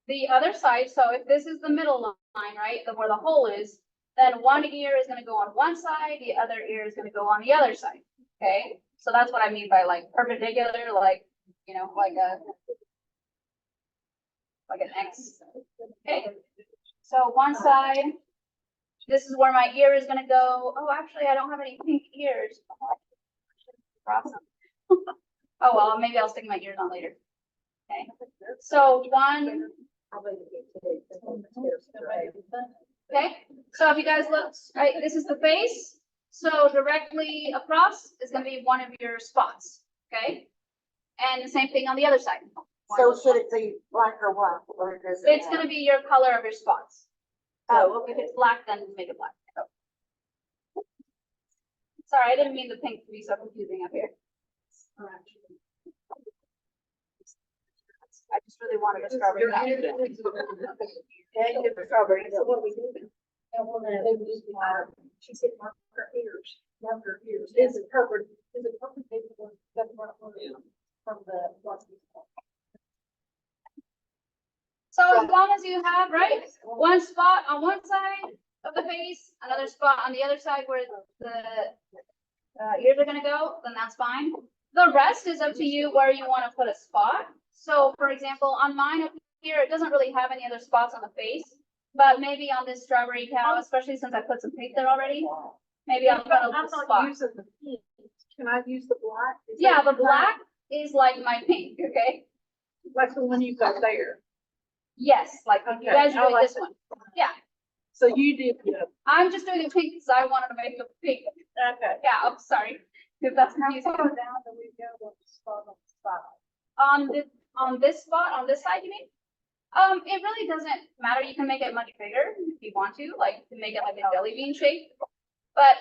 the other side. So if this is the middle line, right, where the hole is, then one ear is gonna go on one side, the other ear is gonna go on the other side. Okay, so that's what I mean by like perpendicular, like, you know, like an X. Okay, so one side, this is where my ear is gonna go. Oh, actually, I don't have any pink ears. Oh, well, maybe I'll stick my ears on later. Okay, so one, okay, so if you guys look, right, this is the face. So directly across is gonna be one of your spots, okay? And the same thing on the other side. So should it be black or white, or does it? It's gonna be your color of your spots. So if it's black, then make it black. Sorry, I didn't mean the pink to be so confusing up here. I just really wanted a strawberry. Yeah, you get the strawberry. So what we do? And we're gonna, she said, mark her ears, mark her ears. Is it purple? Is it purple? That's what from the. So as long as you have, right, one spot on one side of the face, another spot on the other side where the ears are gonna go, then that's fine. The rest is up to you where you wanna put a spot. So for example, on mine up here, it doesn't really have any other spots on the face, but maybe on this strawberry cow, especially since I put some pink there already, maybe I'll put a little spot. Using the pink. Can I use the black? Is Yeah, that the black is like my pink, okay? Like the one you got there. Yes, like you Okay, guys are I doing like this one. Yeah, So you did, the I'm just doing it pink because I wanted to make it pink. okay. Yeah, I'm sorry, if that's How confusing. far down do we go with the spot on the spot? On this spot, on this side, you mean? It really doesn't matter. You can make it much bigger if you want to, like to make it like a jelly bean shape. But,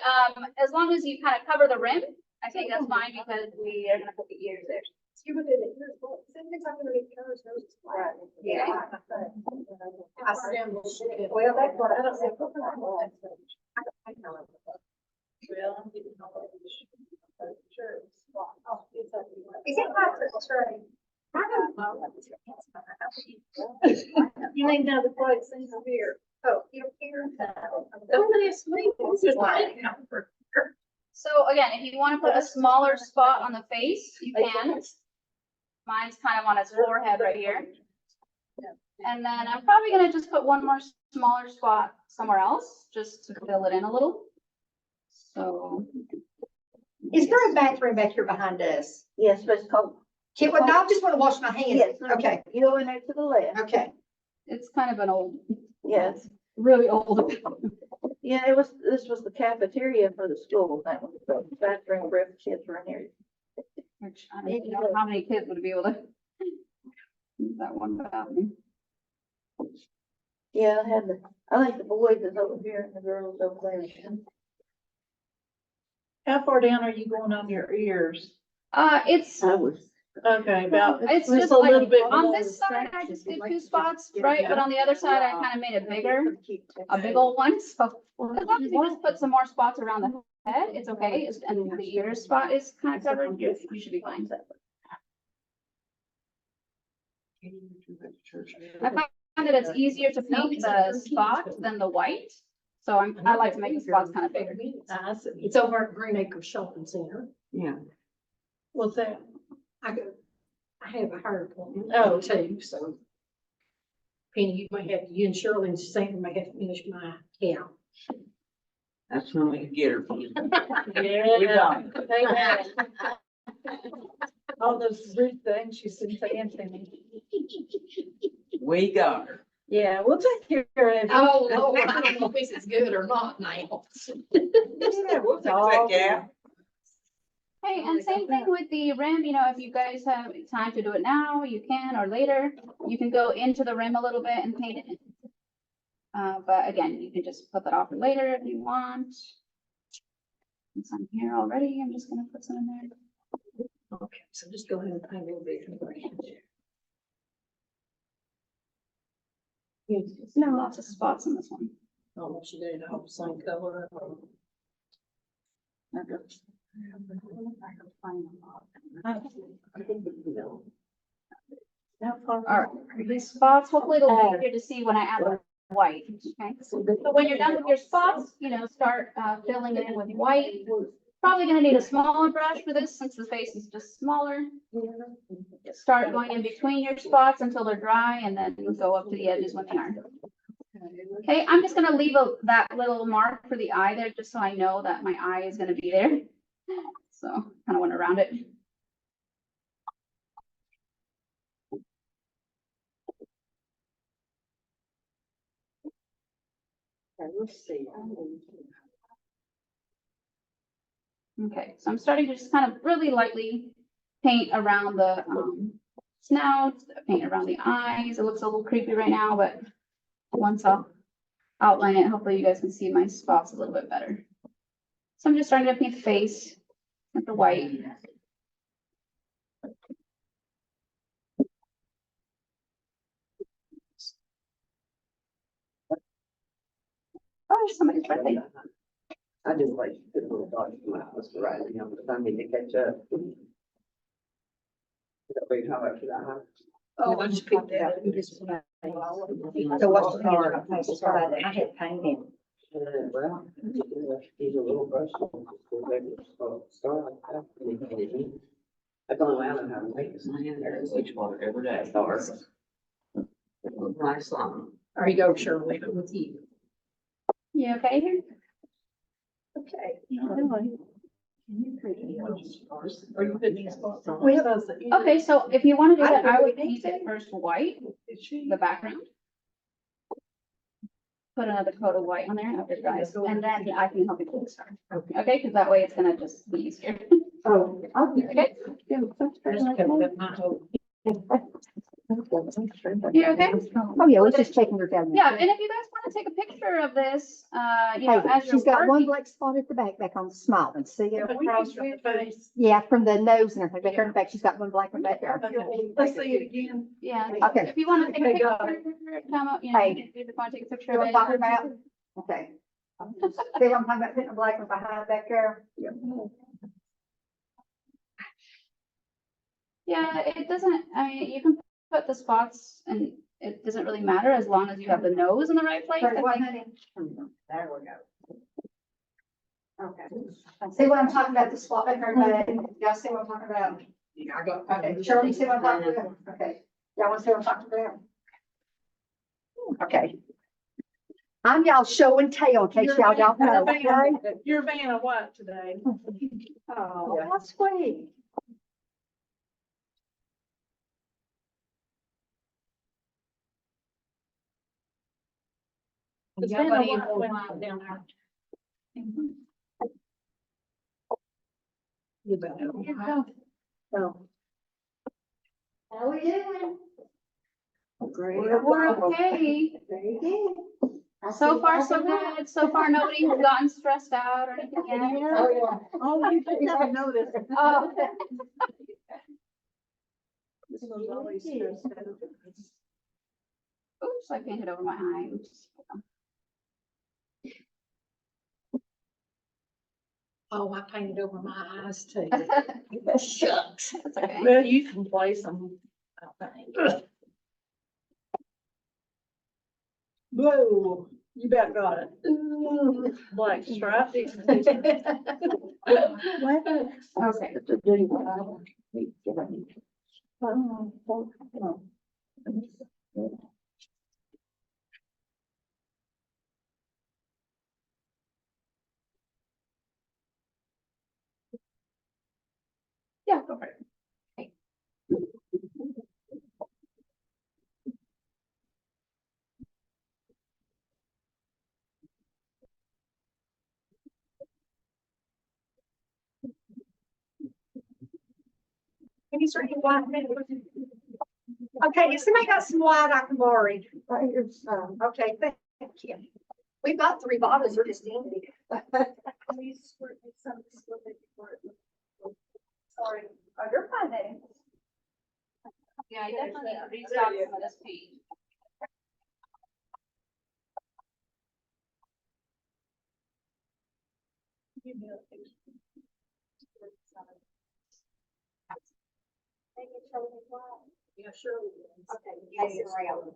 as long as you kind of cover the rim, I think that's fine because we are gonna put the ears there. You would do the ears, well, same thing I'm gonna make hers, hers is black. Yeah. I said, well, that's what I don't say. Well, I'm getting all of this. Sure. Is it hot to try? I don't know. You ain't down the flight, things are here. Oh, you don't care? Somebody asleep. This is my comfort. So again, if you want to put a smaller spot on the face, you can. Mine's kind of on his forehead right here. And then I'm probably gonna just put one more smaller spot somewhere else, just to fill it in a little. So. Is there a bathroom back here behind us? Yes, but it's cold. Can, well, no, I just wanna wash my hands. Yes. Okay, You go in there to the left. okay. It's kind of an old, Yes. really old. Yeah, this was the cafeteria for the school. That was the bathroom where the kids were in here. Which I don't even know how many kids would be able to use that one bathroom. Yeah, I think the boys is over here and the girls over there. How far down are you going on your ears? It's, I was. Okay, about. it's just just a like, little bit on below this the side, I section. just did two spots, right? But on the other side, I kind of made it bigger, a big old one, so. As long as you just put some more spots around the head, it's okay, and the ear spot is kind of covered, you should be fine. I find that it's easier to paint the spot than the white, so I like to make the spots kind of bigger. I see. It's over at Green Acres Shopping Center. Yeah. What's that? I have a hard one. Oh. Too, so. Penny, you might have, you and Shirley and Sandra might have to finish my count. That's when we can get her. Yeah. All those rude things she's been saying to me. We got her. Yeah, we'll take care of it. Oh, Lord, I don't know if this is good or not now. Yeah, we'll fix that gap. Hey, and same thing with the rim, you know, if you guys have time to do it now, you can, or later, you can go into the rim a little bit and paint it. But again, you can just put that off for later if you want. And some here already, I'm just gonna put some in there. Okay, so just go ahead and paint a little bit. No, lots of spots in this one. Oh, she did it all the same color. All right, these spots, hopefully it'll be easier to see when I add the white, okay? So when you're done with your spots, you know, start filling it in with white. Probably gonna need a smaller brush for this since the face is just smaller. Start going in between your spots until they're dry and then go up to the edges when they are. Okay, I'm just gonna leave that little mark for the eye there, just so I know that my eye is gonna be there. So kind of went around it. Let's see. Okay, so I'm starting to just kind of really lightly paint around the snout, paint around the eyes. It looks a little creepy right now, but once I'll outline it, hopefully you guys can see my spots a little bit better. So I'm just starting to paint the face with the white. Oh, somebody's birthday. I just like to put a little dot in my house to write, you know, but I need to catch up. Wait, how much should I have? Oh, I just picked that up. So what's the color? I had painted. Well, use a little brush. Start like that. I've gone around and haven't taken some in there, which one every day. Start. Nice long. There you go, Shirley, I'm with you. You okay here? Okay. Are you putting these spots on? We have Okay, so if you want to do I that, don't I would really paint think it so. first white, Is she? the background. Put another coat of white on there after it dries, and then I can help you put the star. Okay, because that way it's gonna just be easier. Oh, Okay, Just cover up my whole. you okay? Oh, yeah, we're just taking her down there. Yeah, and if you guys want to take a picture of this, you know, Hey, as you're she's got one working. black spot at the back on the smile one. See it? Across from the face. Yeah, from the nose and everything. Back there in the back, she's got one black one back there. Let's see it again. Yeah, Okay. if you want to take a Okay, got picture, come up, you know, Hey. if you want to take a picture You of know it. what I'm talking about? Okay. See what I'm talking about, putting a black one behind back there? Yeah, it doesn't, I mean, you can put the spots and it doesn't really matter as long as you have the nose in the right place. I Sorry, what, think. honey? There we go. Okay. See what I'm talking about, the spot back there, everybody? Y'all see what I'm talking about? Yeah, I got. Okay, Shirley, see what I'm talking about? Okay. Y'all want to see what I'm talking about? Okay. I'm y'all show and tell in case y'all don't know. Okay? You're Vanna White today. Oh, that's sweet. It's Yeah, Vanna buddy, White hold went on. out down there. You better. So. How we doing? Great. We're okay. Very good. So far, so good. So far, nobody has gotten stressed out or anything yet. Oh, yeah. Oh, you never noticed. Oh. This one's always stressed out. Oops, I painted over my eye. Oops. Oh, I painted over my eyes too. Shucks. That's okay. Well, you can play some, I think. Whoa, you about got it. Ooh, black stripe. Okay. Yeah, go for it. These are your white papers. Okay, if somebody got some white, I can borrow it. Right, here's some. Okay, thank you. We've got 3 bottles, they're just empty. Sorry. Oh, you're fine then. Yeah, I definitely need to restock some of this page. Yeah, sure. Okay. Pass it around.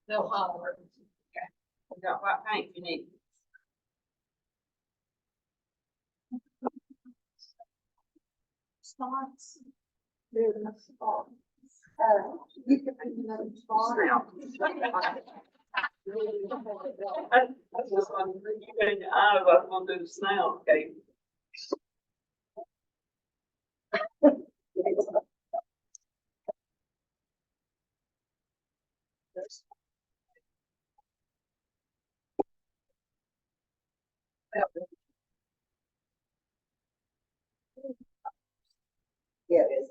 They'll holler. Okay. We got what paint you need. Spots. There's a spot. You can put another spot. I just wanted to you in your eyes, I was gonna do the snail, okay? Yeah, it is.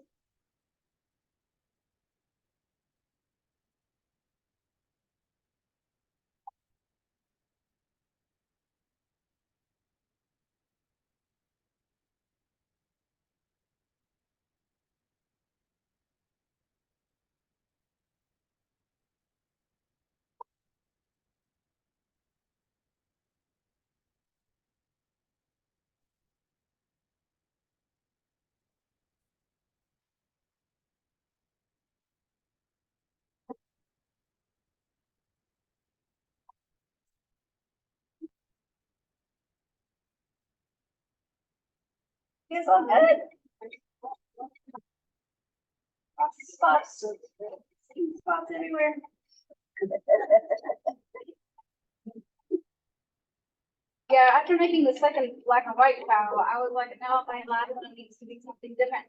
Yes, I'm good. Lots of spots. Spots everywhere. Yeah, after making the second black and white cow, I was like, no, my last one needs to be something different.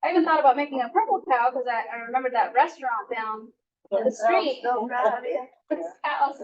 I even thought about making a purple cow because I remembered that restaurant down the street. Oh, right, yeah. This house.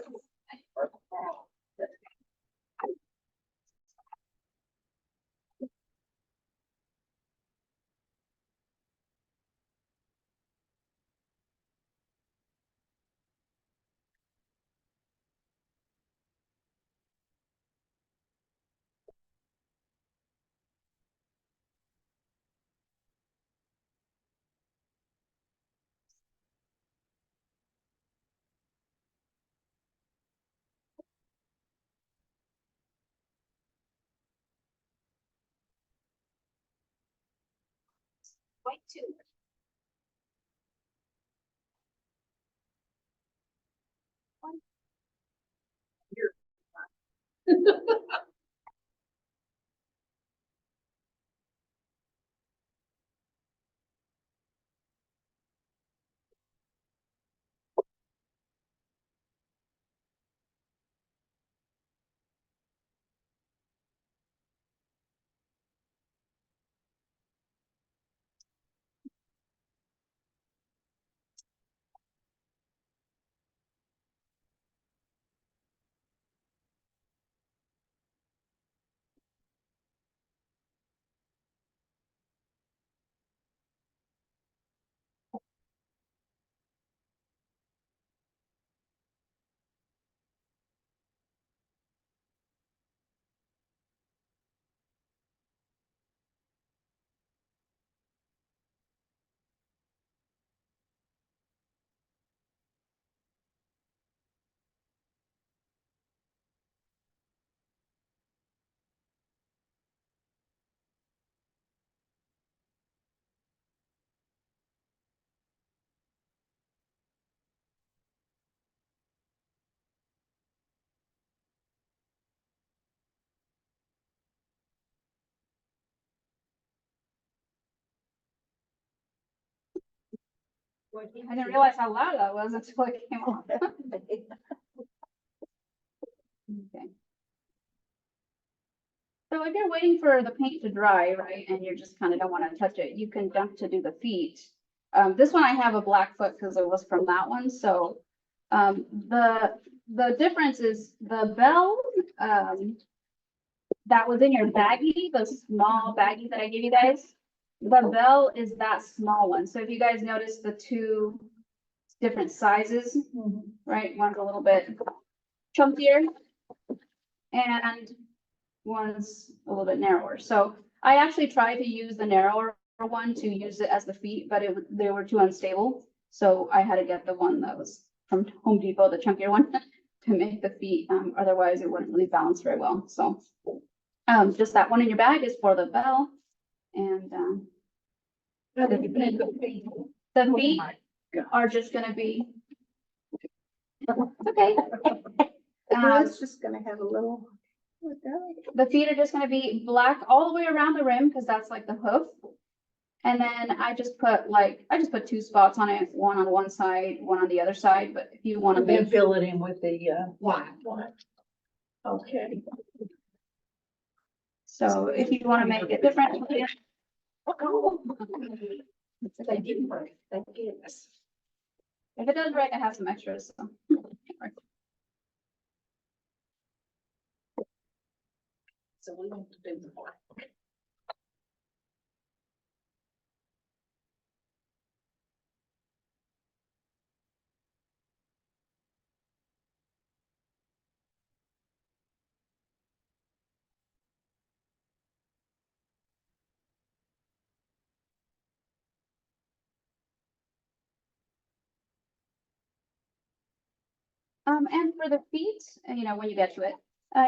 White too. I didn't realize how loud that was until it came on. Okay. So if you're waiting for the paint to dry, right, and you're just kind of don't want to touch it, you can jump to do the feet. This one I have a black foot because it was from that one, so, the difference is the bell, that was in your baggie, the small baggie that I gave you guys. The bell is that small one, so if you guys notice the two different sizes, right, one's a little bit chunkier and one's a little bit narrower. So I actually tried to use the narrower one to use it as the feet, but they were too unstable. So I had to get the one that was from Home Depot, the chunkier one, to make the feet. Otherwise it wouldn't really balance very well. So just that one in your bag is for the bell. And the feet are just gonna be okay. It's just gonna have a little. The feet are just gonna be black all the way around the rim, because that's like the hoof. And then I just put two spots on it, one on one side, one on the other side, but if you wanna And then make, fill it in with the, white. Okay. so if you wanna make it different. Thank you. Thank you. If it does break, I have some extras, so. So we want to do the black. And for the feet, when you get to it,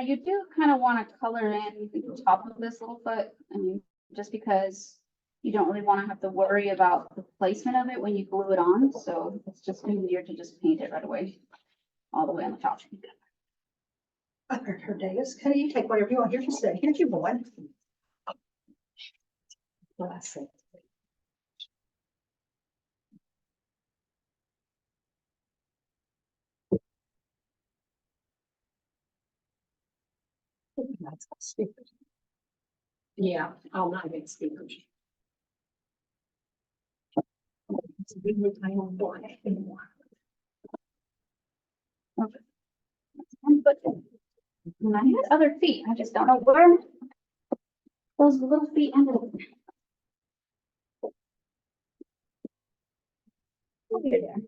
you do kind of want to color in the top of this little foot. I mean, just because you don't really want to have to worry about the placement of it when you glue it on. So it's just easier to just paint it right away, all the way on the top. I heard her days. Can you take whatever you want? Here's your say. Here's your one. What I said. That's stupid. Yeah, I'll not get speakers. It's a good move, I don't want it anymore. And I had other feet. I just don't know where those little feet ended up. Oh, here they are.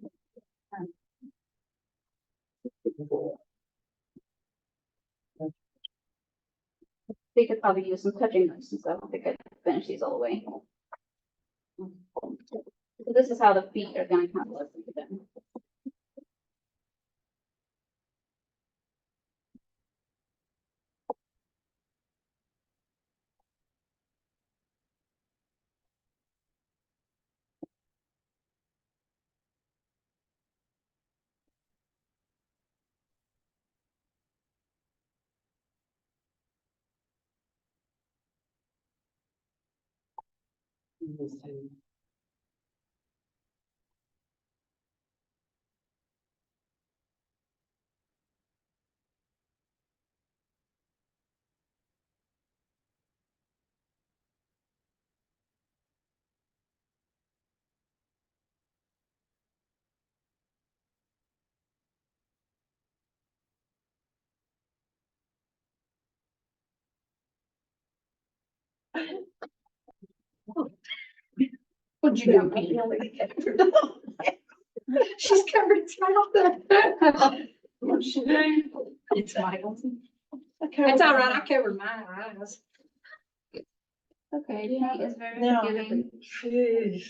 They could probably use some touching notes, since I don't think I finished these all the way. So this is how the feet are gonna kind of look like them. What'd you do? She's covered its mouth. What's she doing? It's Michael's. It's all right. I covered my eyes. Okay, paint is very Now, forgiving. jeez.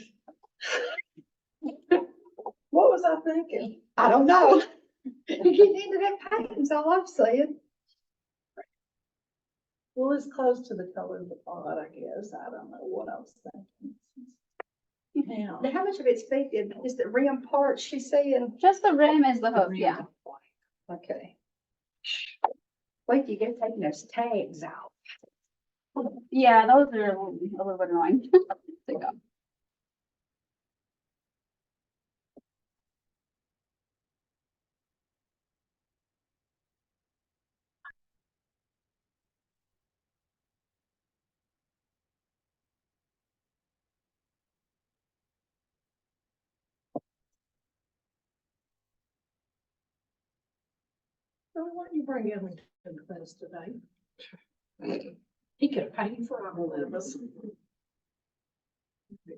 What was I thinking? I don't know. You get into that paint, is all I'm saying. Well, it's close to the color of the pot, I guess. I don't know what I was thinking. Now. Now, how much of it's faded? Is the rim part she's saying? Just the rim is the hoof, yeah. Okay. Wait, you get taking those tags out. Yeah, those are a little bit annoying. There you go. So why don't you bring him to the class today? He could have paid for all of us.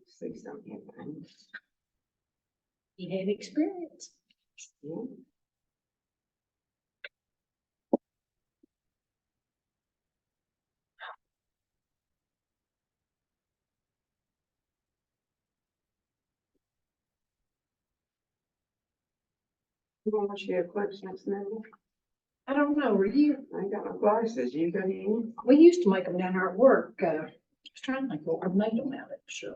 See something. He had experience. Yeah. You want to share clips next night? I don't know, were you, I ain't got my glasses, you got any? we used to make them down there at work, I was trying to think what we made them out of, sure.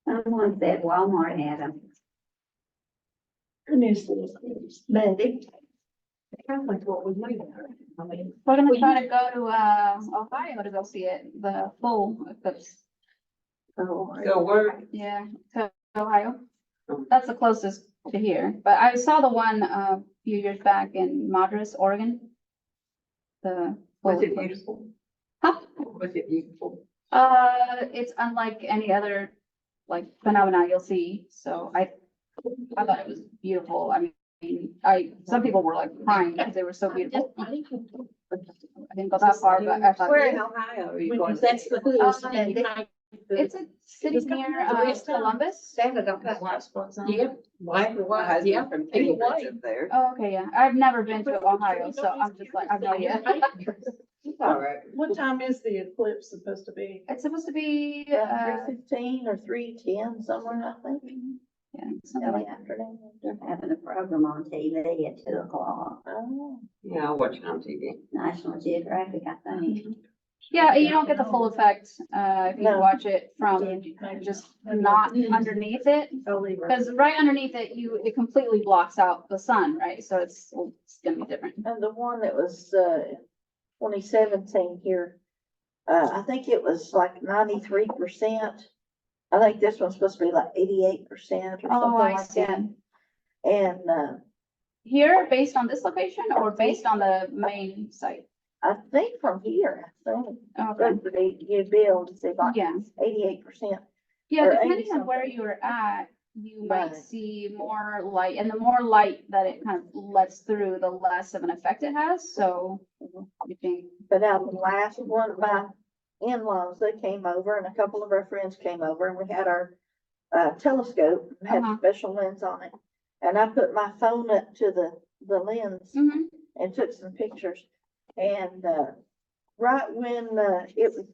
Someone said Walmart had them. Maybe. I trying to think what we made them out of. I mean, We're gonna try to go to, Ohio to go see it, the full eclipse. Oh, Go work. Yeah, to Ohio. Oh. That's the closest to here, but I saw the one a few years back in Madras, Oregon. The. Was full it eclipse. beautiful? Huh? Was it beautiful? It's unlike any other, like, phenomena you'll see, so I thought it was beautiful. I mean, some people were like crying because they were so beautiful. I didn't go that far, but I thought. Where in Ohio are you going? that's the coolest thing. You might- It's a city near, Columbus. Santa don't put white spots on. Yeah. Why? My husband from Cambridge Either up there. Oh, okay, yeah. I've never been to Ohio, so I'm just like, I've no idea. It's all right. What time is the eclipse supposed to be? It's supposed to be, 3:15 or 3:10, somewhere, I think. yeah, something like that. Afternoon. They're having a program on TV at 2:00. Oh. Yeah, I'll watch it on TV. National Geographic, I think. Yeah, you don't get the full effect, if you No. watch it from just not underneath it. I'll leave her. Because right underneath it, it completely blocks out the sun, right? So it's gonna be different. And the one that was, 2017 here, I think it was like 93%. I think this one's supposed to be like 88% or Oh, something I like see. that. And, Here, based on this location or based on the main site? I think from here, I think, Okay, you'd be able to see like yeah. 88%. Yeah, Or depending on 80 where something. you're at, you might Right. see more light, and the more light that it kind of lets through, the less of an effect it has, so. Mhm. You think, But out the last one, my in-laws, they came over and a couple of our friends came over and we had our telescope, and had a Uh-huh. special lens on it. And I put my phone up to the lens mhm, and took some pictures. And, right when, it was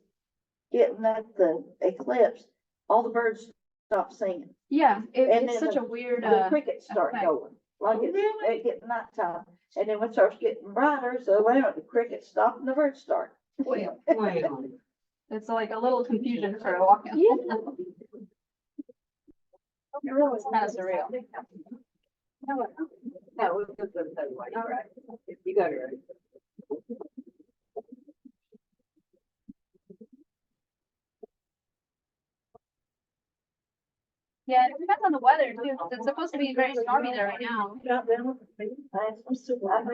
getting at the eclipse, all the birds stopped singing. yeah, And it's then such a weird, The crickets start okay. going, like it get nighttime. And then when it starts getting brighter, so wait a minute, the crickets stop and the birds start. Well, it's like a little confusion for a while. It really was kind of surreal. no, we'll just let it that way. All right. You got it right. Yeah, it depends on the weather too. It's supposed to be very stormy there right now. I think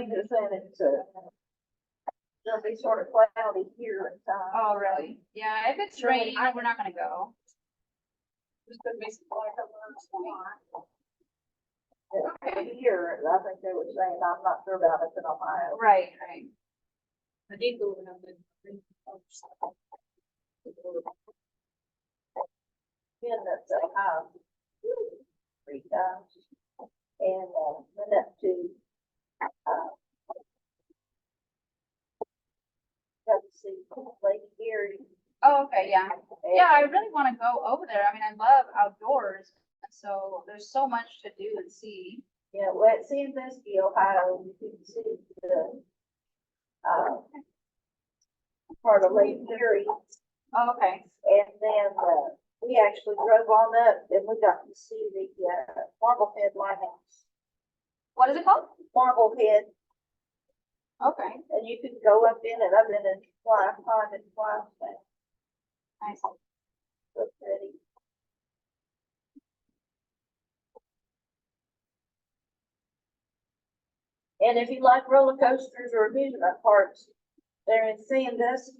they're saying it's, it'll be sort of cloudy here at times. Oh, really? Yeah, if it's raining, we're not gonna go. Just gonna be some black on Here, I think they were saying, I'm not sure about it in Ohio. Right, right. I did go around the. Been that's Ohio 3 times. And, went up to, got to see Lake Erie. Oh, okay, yeah. Yeah, I really wanna go over there. I mean, I love outdoors, so there's so much to do and see. Yeah, well, at Sandusky, Ohio, you can see the, part of Lake Erie. Oh, okay. And then, we actually drove on up and we got to see the, Marblehead Lighthouse. What is it called? Marblehead, Okay, and you could go up in it. I've been in twice, climbed it twice, but nice. so pretty. And if you like roller coasters or amusement parks, they're in Sandusky,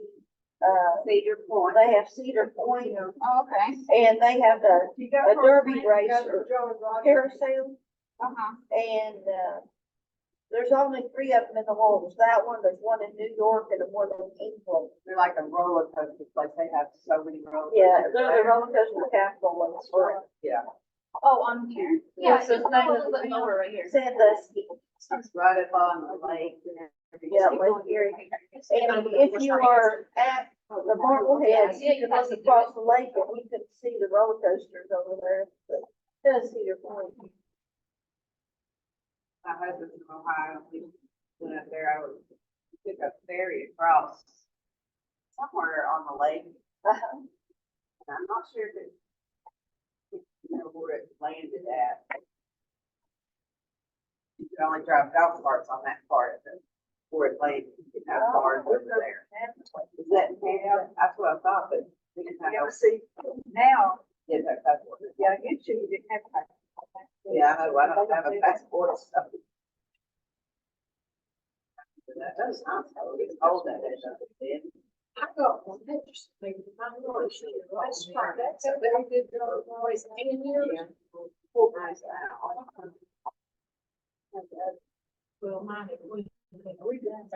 Cedar Point. They have Cedar Point, Oh, okay. and they have a derby race or carousel, Uh-huh. and, there's only 3 of them in the world. There's that one, there's one in New York and one in England. They're like a roller coaster place. They have so many roller. Yeah, coasters. they're the roller coaster capital ones for Yeah, Oh, on here? Yeah, so it's a little bit lower right here. Sandusky. it's right up on the lake. And everything. Yeah, Lake Erie. And if you are at the Marblehead, you can look across the lake and you can see the roller coasters over there. Does see your point. My husband's from Ohio. We went up there. I would took a ferry across somewhere on the lake. Uh-huh. And I'm not sure if you know where it landed at. You could only drive golf carts on that part of it, where it landed. You could have cars over there. Is that, yeah, that's what I thought, but we didn't have. Yeah, see, now, Yeah, that's what it is. yeah, you two didn't have. Yeah, I know, I don't have a passport, so. That does not, it's old that is. I got one picture, maybe, I'm going to show you, that's right, that's a very good girl, always hanging here. Well, mine, we done.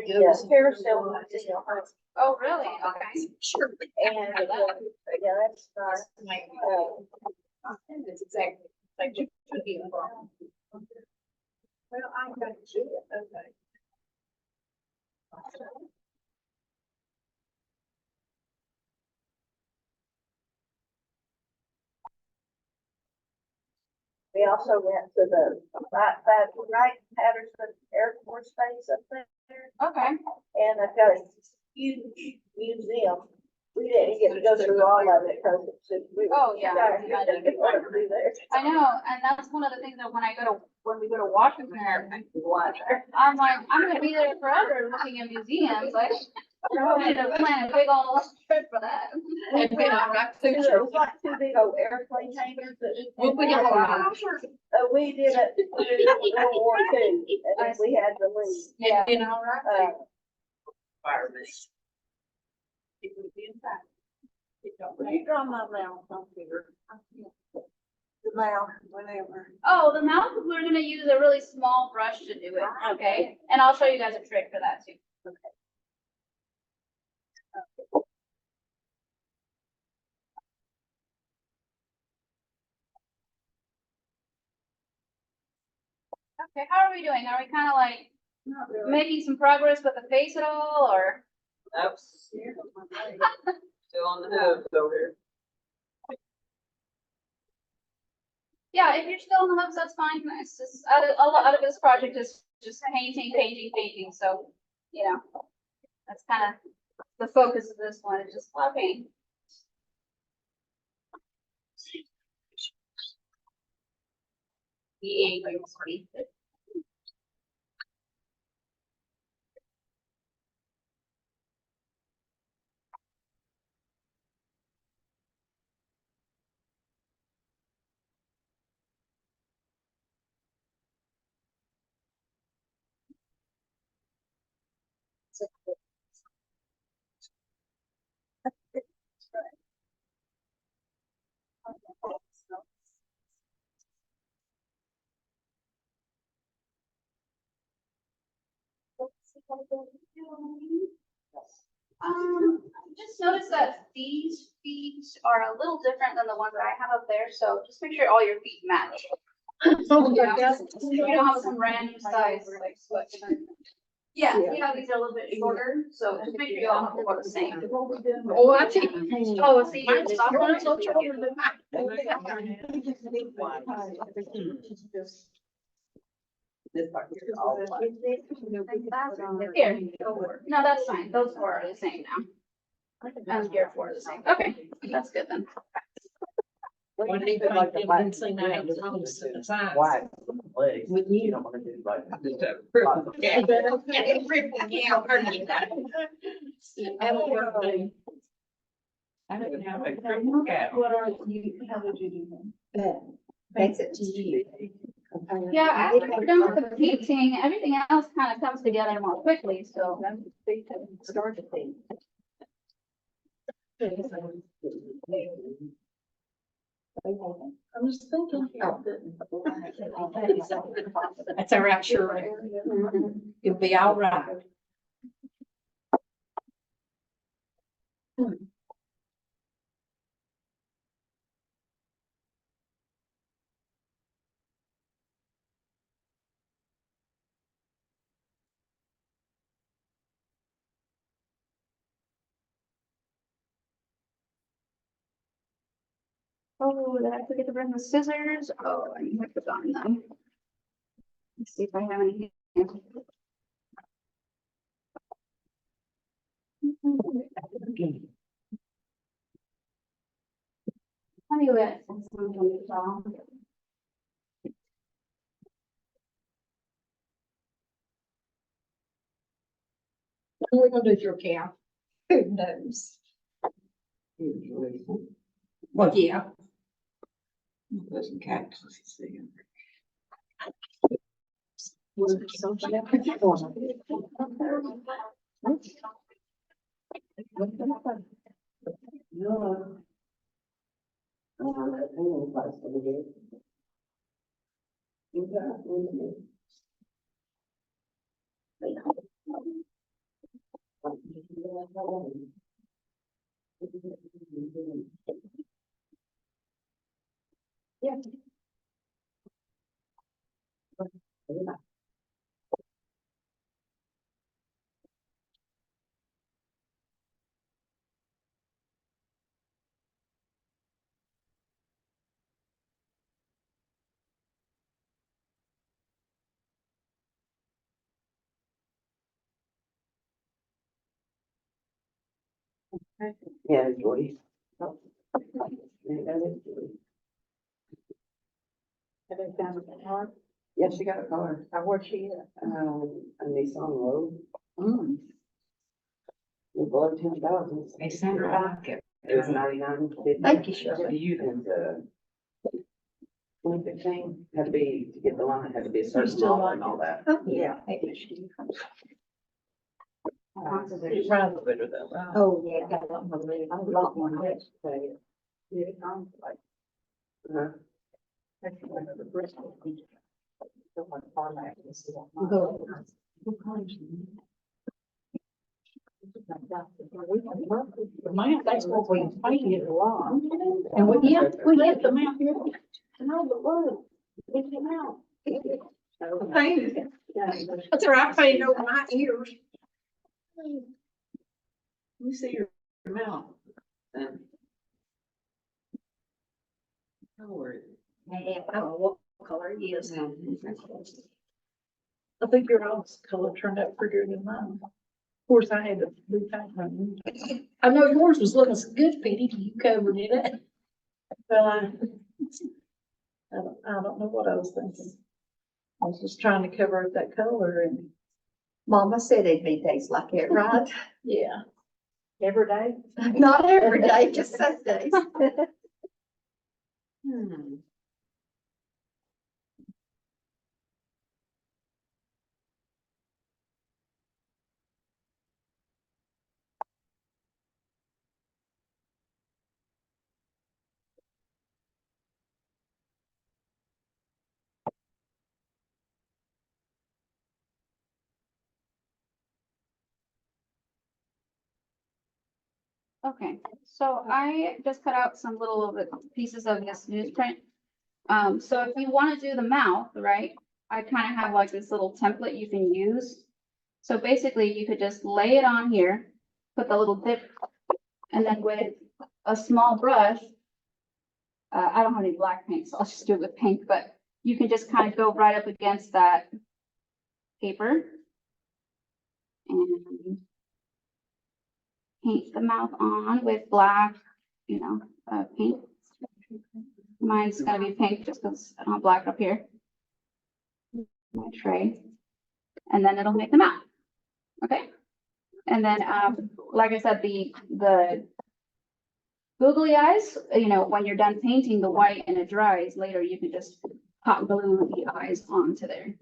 Yeah, Carousel Museum. Oh, really? Okay. Sure. And, yeah, that's nice. That's exactly, like you could be wrong. Well, I got to see it, okay. We also went to the, right Patterson Air Force Base up there. Okay. And they've got a huge museum. We didn't get to go through all of it because it's just. Oh, yeah. I know, Yeah. and that's one of the things that when we go to Washington, I'm like, I'm gonna be there forever looking at museums, like, I need to plan a big old trip for that. It was like 2 big old airplane hangars that. We did it through World War II, and then we had to leave. Yeah. You know, right? Fireman. It would be inside. It don't Will matter. you draw my mouth on here? The mouth, whenever. Oh, the mouth, we're gonna use a really small brush to do it, okay? And I'll show you guys a trick for that too. Okay, how are we doing? Are we kind of like making some progress with the face at all, or? Oops. Still on the hooves over here. Yeah, if you're still on the hooks, that's fine. It's just, a lot of this project is just painting, so, you know, that's kind of the focus of this one, is just a lot of paint. The angry speed. Just notice that these feet are a little different than the ones that I have up there, so just make sure all your feet match. You don't have some random size like switch. Yeah, these are a little bit shorter, so just make sure you all have to go the same. Oh, I think. Oh, see. Mine's not one so short. This part here is all black. Here, no, that's fine, those four are the same now. And here four are the same, okay, that's good then. When they find them and say, "Now, it's almost the size." Why? Legs. You don't wanna do like. Yeah. Yeah, hardly that. I didn't have a criminal cat. How did you do that? Makes it easy. Yeah, after we're done with the painting, everything else kind of comes together more quickly, so. Start the thing. I'm just thinking. Oh. That's all right, sure. You'll be all right. Oh, did I forget to bring the scissors? Oh, I need to put on them. Let's see if I have any. Here. Anyway, some from the top. When are we gonna do your camp? Who knows? Well, yeah. There's some cactus, see. No. That painting class over here. You got one. Yeah. Yeah, Jordy. Have they found a car? Yeah, she got a car, Where'd she at? a Nissan Rogue. Mm. We bought 10,000. They sent her back. It was 99. Thank you, Shirley. And, 2015 had to be, to get the line, had to be a certain still model like and all that. Yeah. It's rather better though. Oh, yeah, got a lot more, a lot more. Next day. Yeah, I'm like, Uh-huh. actually, I have a Bristol. Don't want to farm out, this is all mine. Man, that's what we painted a lot. And we, yeah, we left them out here. No, but look, we came out. Painted. That's all right, painted over my ears. Let me see your mouth. Then. Color. Yeah, I don't know what color he is. I think your house color turned out prettier than mine. Of course, I had to repaint mine. I know yours was looking so good, Petey, you covered it up. Well, I don't know what I was thinking. I was just trying to cover up that color and, Mama said it'd be days like that, right? yeah. Every day? Not every day, just some days. Hmm. Okay, so I just cut out some little pieces of this newsprint. So if you want to do the mouth, right, I kind of have like this little template you can use. So basically you could just lay it on here, put the little dip, and then with a small brush, I don't have any black paint, so I'll just do it with pink, but you can just kind of go right up against that paper and paint the mouth on with black, paint. Mine's gonna be pink just because I don't have black up here. My tray. And then it'll make them out. Okay. And then, like I said, the googly eyes, when you're done painting the white and it dries later, you can just hot glue the eyes onto there.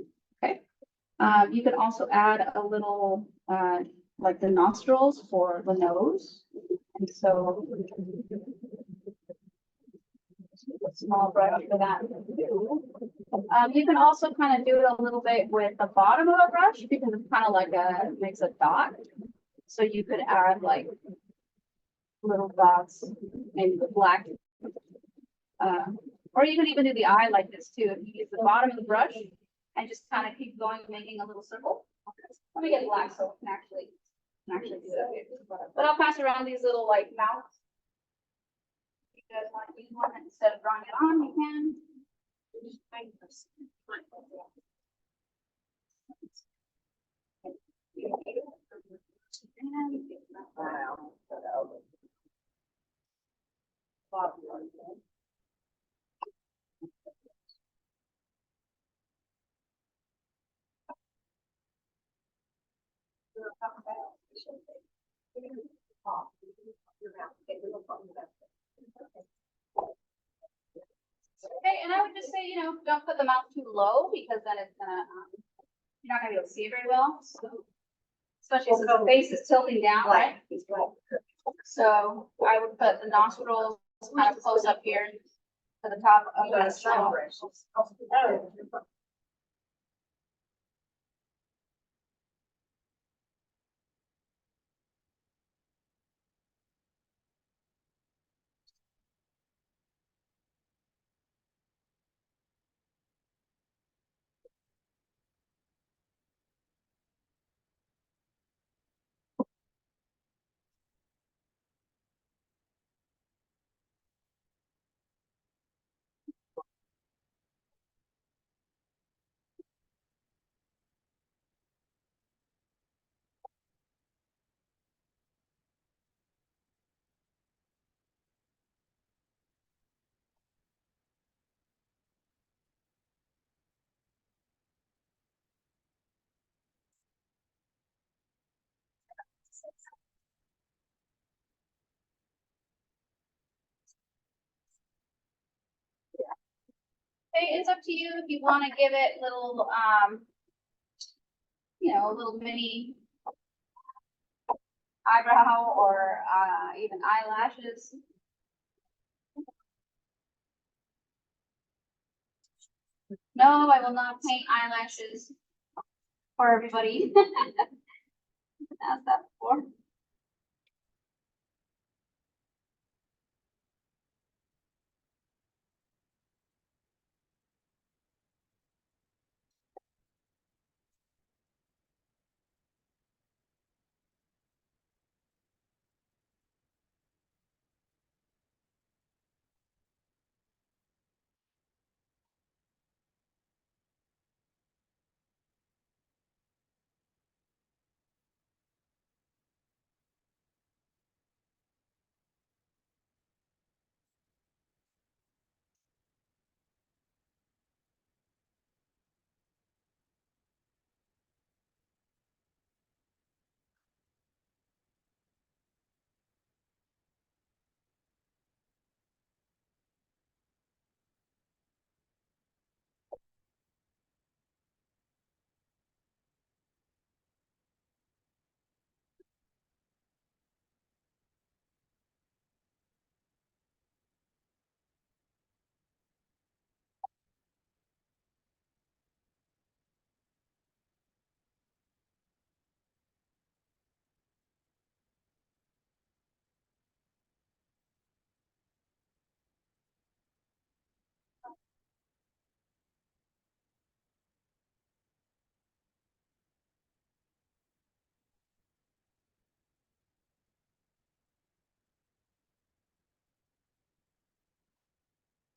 Okay. You can also add a little, like the nostrils for the nose. And so small brush for that. You can also kind of do it a little bit with the bottom of a brush because it's kind of like makes a dot. So you could add like little dots, maybe with black. Or you could even do the eye like this too. If you use the bottom of the brush and just kind of keep going, making a little circle. Let me get black so I can actually do it. But I'll pass around these little like mouths. If you guys want to use one instead of drawing it on, you can. Just make this. Okay, and I would just say, don't put the mouth too low because then it's gonna, you're not gonna be able to see it very well. So, especially since the face is tilting down, right? So I would put the nostrils kind of close up here to the top of the skull. Hey, it's up to you if you want to give it little, a little mini eyebrow or even eyelashes. No, I will not paint eyelashes for everybody. Asked that before.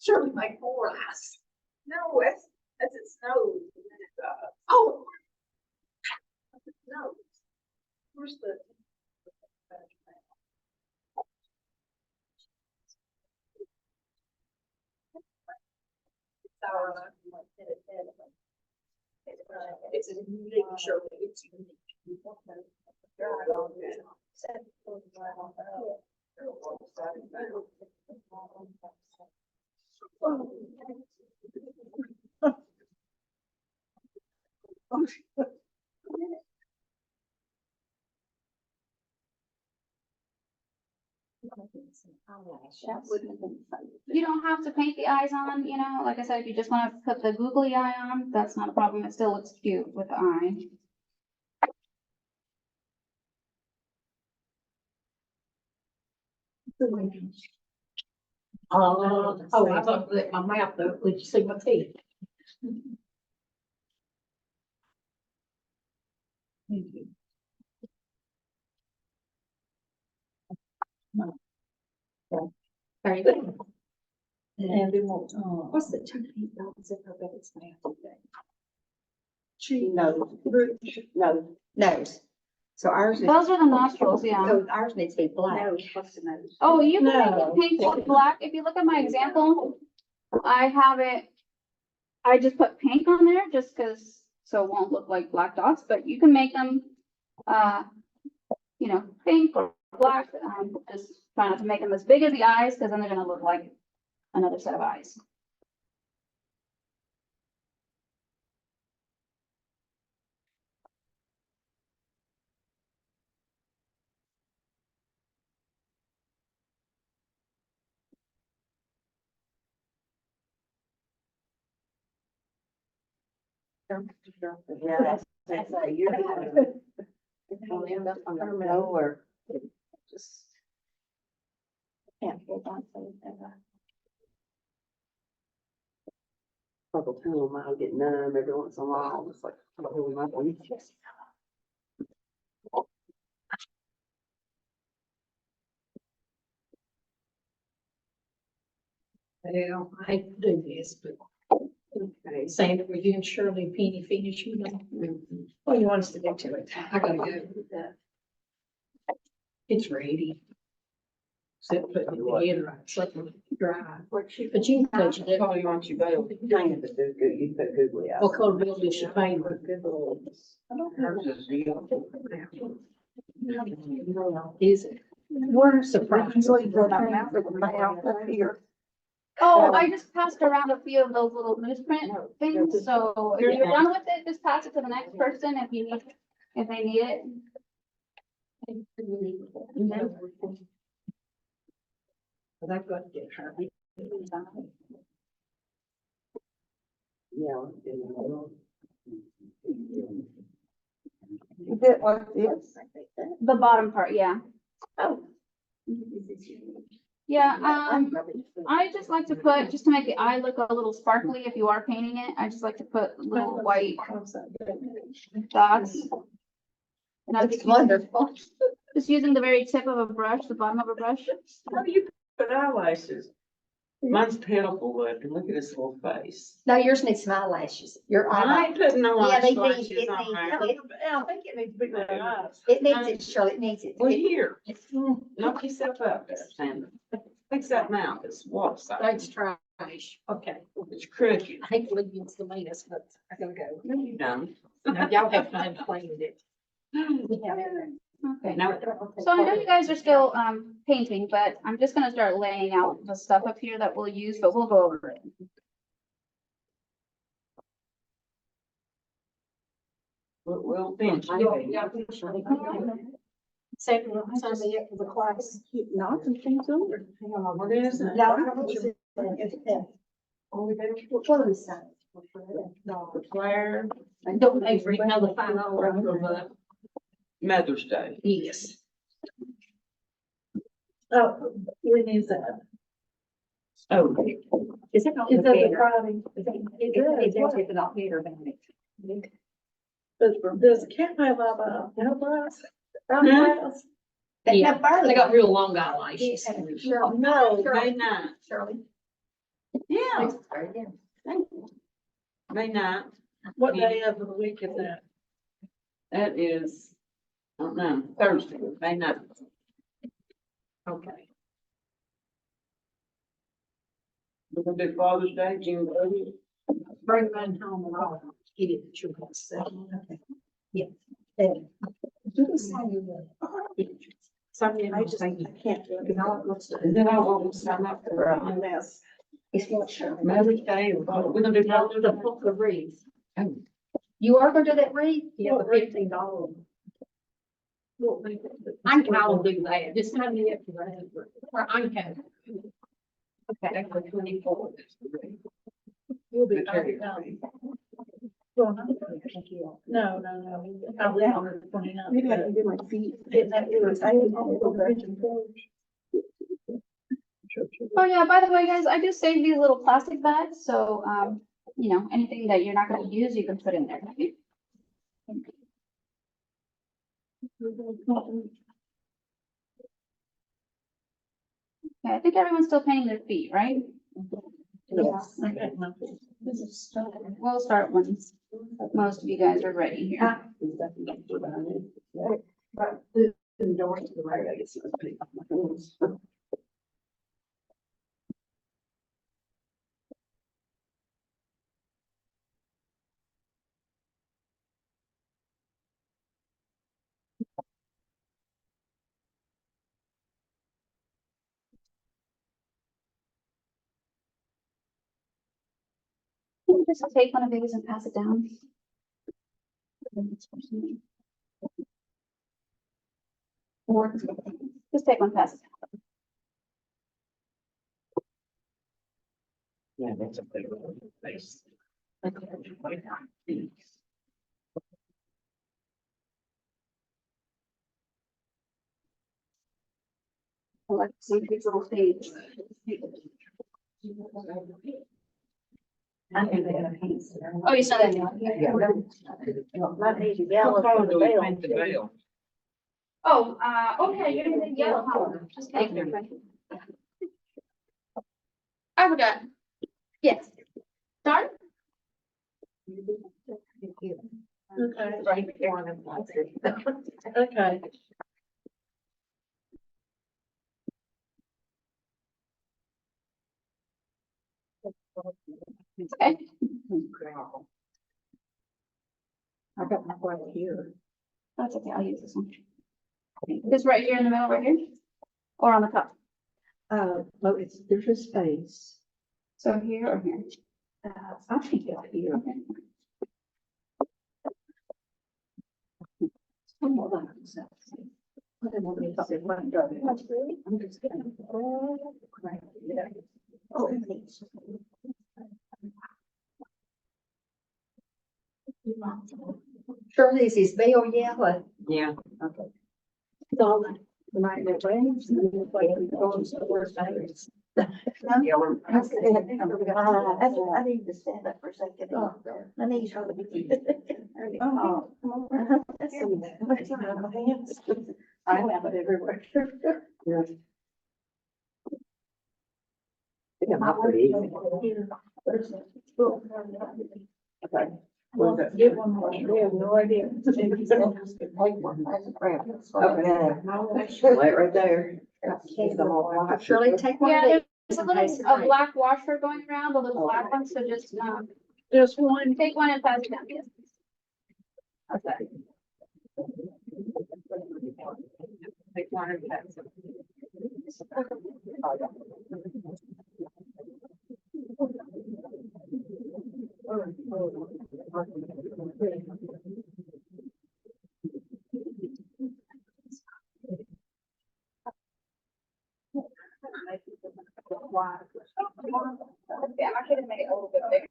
Surely my poor ass. No, as it snows. Oh. No. Where's the? It's a unique show. It's unique. That wouldn't have been fun. You don't have to paint the eyes on, you know, like I said, if you just wanna put the googly eye on, that's not a problem, it still looks cute with the eye. Oh, I thought that my mouth, though, did you see my teeth? There you go. And we won't, what's the Chinese dogs in her bed's now? No, nose. So ours is, Those are the nostrils, yeah. so ours needs to be black. Nose, what's the nose? Oh, you can make No. it pink or black. If you look at my example, I have it, I just put pink on there just because, so it won't look like black dots, but you can make them, you know, pink or black. Just try not to make them as big as the eyes because then they're gonna look like another set of eyes. Yeah, that's like, you're. It'll end up on the lower. Just. Can't hold on to it ever. Purple tunnel might get numb every once in a while, it's like, oh, my God. Well, I hate to do this, but. Okay, Sandra, were you and Shirley Penny finish with them? What do you want us to do to it? I gotta go. It's ready. Except putting it together, it's like dry. But you can touch it. Oh, you want you both, kind of, you put googly eyes. What color bill does she paint? Hers is beautiful. Is it? We're surprised. Oh, I just passed around a few of those little newsprint things, so if you're done with it, just pass it to the next person if you need, if they need it. But I've got to get her. Yeah. Is it like this? The bottom part, yeah. Oh. Yeah, I just like to put, just to make the eye look a little sparkly if you are painting it, I just like to put little white dots. And I'm That's wonderful. just using the very tip of a brush, the bottom of a brush. How do you put eyelashes? Mine's pitiful looking, look at his little face. No, yours needs some eyelashes. Your I eye, ain't putting no Yeah, they eyelashes need- it on needs- there. I think it needs to be like that. it needs it, Shirley, it needs it. Well, here, knock yourself up there, Sandra. Fix that mouth, it's water That's side. trash. Okay. It's crooked. I hate to leave you to the latest, but I gotta go. No, you don't. Now, y'all have time to clean it. Okay. No, So I know you guys are still, painting, but I'm just gonna start laying out the stuff up here that we'll use, but we'll go over it. we'll finish. Sandra, sign me up for the class. Keep knots and things over. Hang on, What is it? Now, how much is it? What are we saying? The flare, Don't pay for another $5 Mother's Day. Yes. Oh, when is that? Oh, Is it not Is that the better? Friday? It does, if not better than it. Does Camp have a, eyebrows? Eyebrows? They Yeah, have barley. They got real long eyelashes. Shirley. No. May 9th. Shirley. Yeah, Thank you. May 9th. What day of the week is that? That is, I don't know, Thursday, May 9th. Okay. We're gonna do Father's Day, June 30th. Bring mine home and I'll get it at your house. Yeah. Something I just, I can't do it. Is that all we'll sign up for? Mess. It's what Shirley. Mother's Day, we're gonna do Father's Day. The wreath. You are gonna do that, Reed? Yeah, the $15. I can all do that. Just sign me up for that. Or I can. April 24th. You'll be out of town. Well, not the 24th. No. I'll be on the 29th. Maybe I can do my feet. Oh yeah, by the way, guys, I do save these little plastic bags, so, you know, anything that you're not gonna use, you can put in there. Okay? Okay, I think everyone's still painting their feet, right? Yes. We'll start when most of you guys are ready here. But the door to the right, I guess. It's pretty off my fingers. Can you just take one of these and pass it down? Or just take one, pass it down. Yeah, that's a big place. I like to see these little things. Oh, you saw that? My name's yellow. Oh, okay, you're gonna yellow, huh? Just kidding. I forgot. Yes. Start? Okay. Right before them. Okay. Okay. I got my right here. That's okay, I'll use this one. This right here in the middle, right here? Or on the top? Well, there's a space. So here or here? I think up here. Okay. I'm just gonna. Oh, thanks. Shirley's is veil yellow. Yeah. Okay. It's all like, the night that rains, and then it's like it goes to the worst days. Yellow. I need to stand up for a second. My knees hurt. Oh. That's so bad. It's on my hands. I have it everywhere. Yeah. Yeah, not pretty easy. Okay. Get one more. We have no idea. Okay. Lay it right there. Shirley, take one of Yeah, these. there's a little, a black washer going around, a little black one, so just, Just one. take one and pass it down, yes. Okay. Take one and pass it. Yeah, I should have made it a little bit bigger.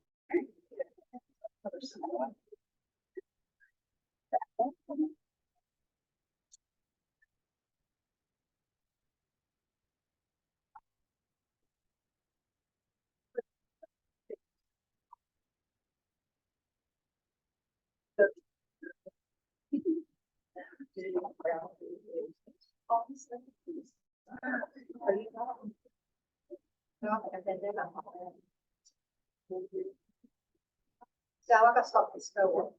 So I got stopped at school.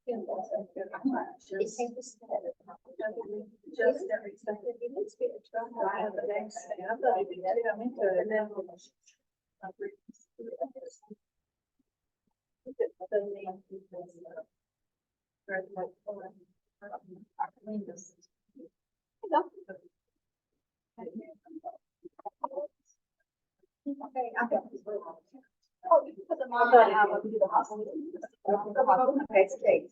Just everything. I have the next thing. I thought it'd be good. I'm into it. And then. Okay, I got this. Oh, you can put them on. Okay, it's Kate.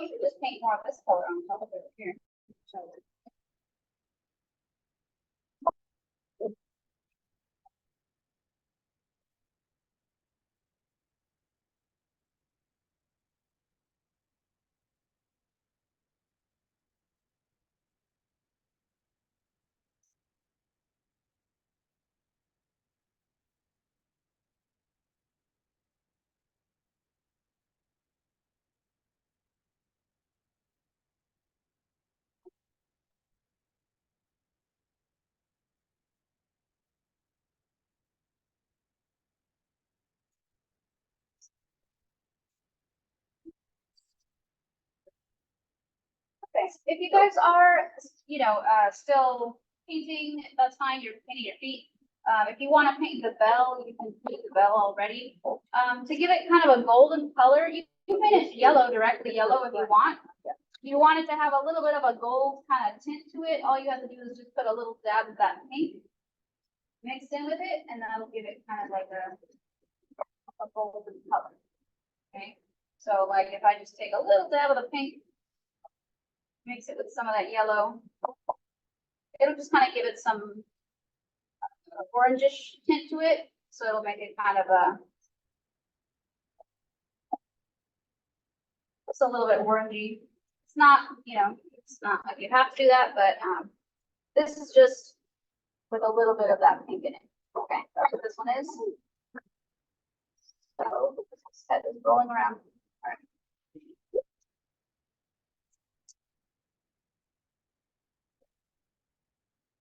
you could just paint more of this color on top of it here. Okay, if you guys are, still painting, that's fine, you're painting your feet. If you wanna paint the bell, you can paint the bell already. To give it kind of a golden color, you can paint it yellow, directly yellow if you want. If you want it to have a little bit of a gold kind of tint to it, all you have to do is just put a little dab of that pink mixed in with it, and that'll give it kind of like a golden color. Okay, so like if I just take a little dab of the pink, mix it with some of that yellow, it'll just kind of give it some orangish tint to it, so it'll make it kind of it's a little bit orangey. It's not, it's not like you have to do that, but this is just with a little bit of that pink in it. Okay, that's what this one is. So this head is rolling around. All right.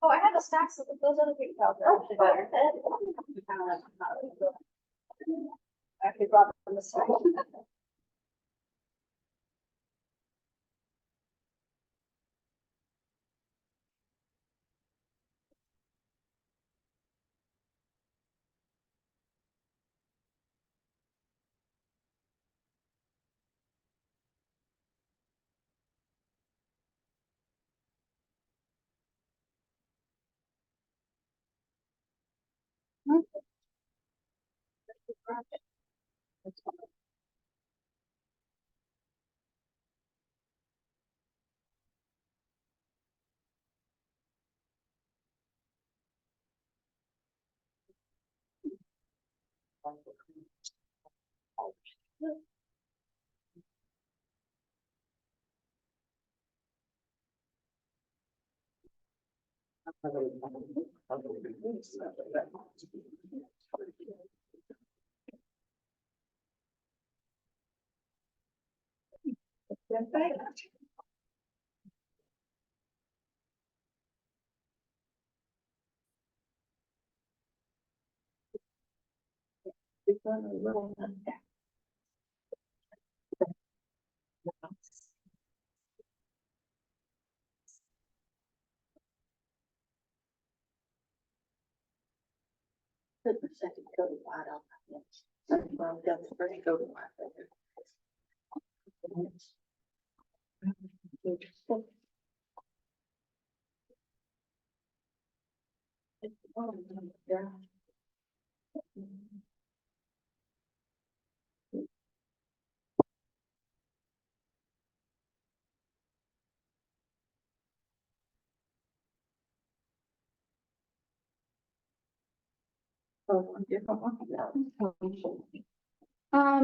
Oh, I have the stacks of those other pink files. They're actually better. I actually brought them this way. Second coat of white on that. Well, I've got the first coat of white there.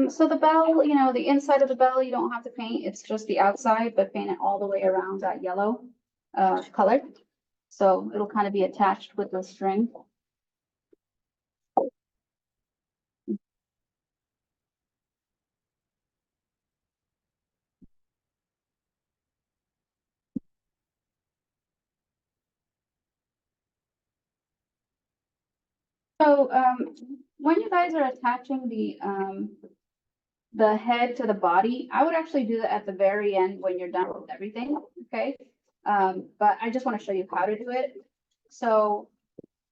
So the bell, the inside of the bell, you don't have to paint, it's just the outside, but paint it all the way around that yellow color. So it'll kind of be attached with the string. So when you guys are attaching the head to the body, I would actually do that at the very end when you're done with everything, okay? But I just want to show you how to do it. So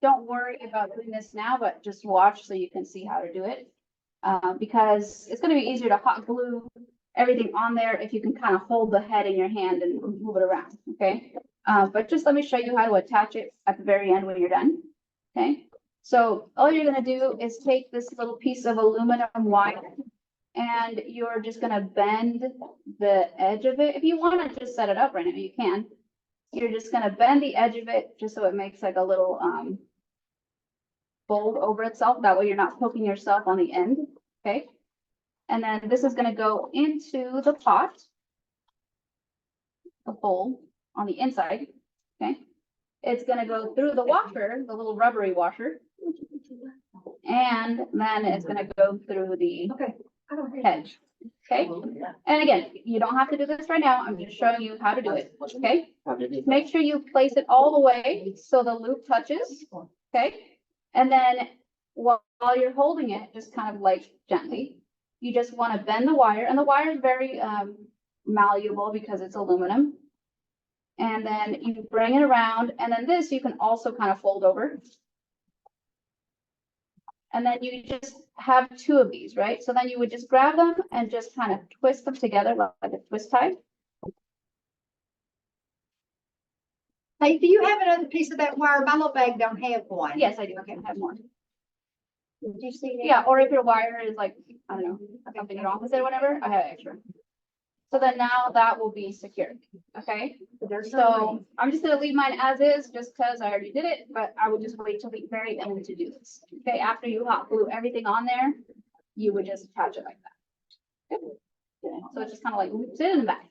don't worry about doing this now, but just watch so you can see how to do it. Because it's going to be easier to hot glue everything on there if you can kind of hold the head in your hand and move it around, okay? But just let me show you how to attach it at the very end when you're done, okay? So all you're going to do is take this little piece of aluminum wire And you're just gonna bend the edge of it. If you wanna just set it up right now, you can. You're just gonna bend the edge of it just so it makes like a little, fold over itself. That way you're not poking yourself on the end, okay? And then this is gonna go into the pot. The hole on the inside, okay? It's gonna go through the washer, the little rubbery washer. And then it's gonna go through the head, okay? And again, you don't have to do this right now. I'm just showing you how to do it, okay? Make sure you place it all the way so the loop touches, okay? And then while you're holding it, just kind of like gently, you just want to bend the wire, and the wire is very malleable because it's aluminum. And then you bring it around, and then this you can also kind of fold over. And then you just have two of these, right? So then you would just grab them and just kind of twist them together like a twist tie. Hey, do you have another piece of that wire? My little bag don't have one. Yes, I do. Okay, I have more. Did you see that? Yeah, or if your wire is like, I don't know, something wrong with it or whatever, I have extra. So then now that will be secure, okay? So I'm just gonna leave mine as is, just because I already did it, but I would just wait till the very end to do this. Okay, after you hot glue everything on there, you would just attach it like that. Okay. So it just kind of like loops it in the back.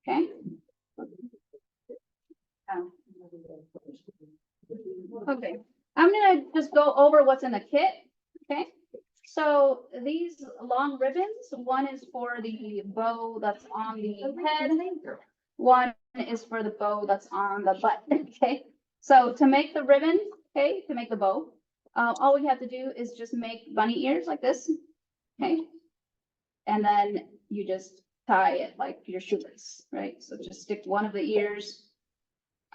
Okay? Okay, I'm gonna just go over what's in the kit, okay? So these long ribbons, one is for the bow that's on the head, one is for the bow that's on the butt, okay? So to make the ribbon, okay, to make the bow, all we have to do is just make bunny ears like this, okay? And then you just tie it like your shoelace, right? So just stick one of the ears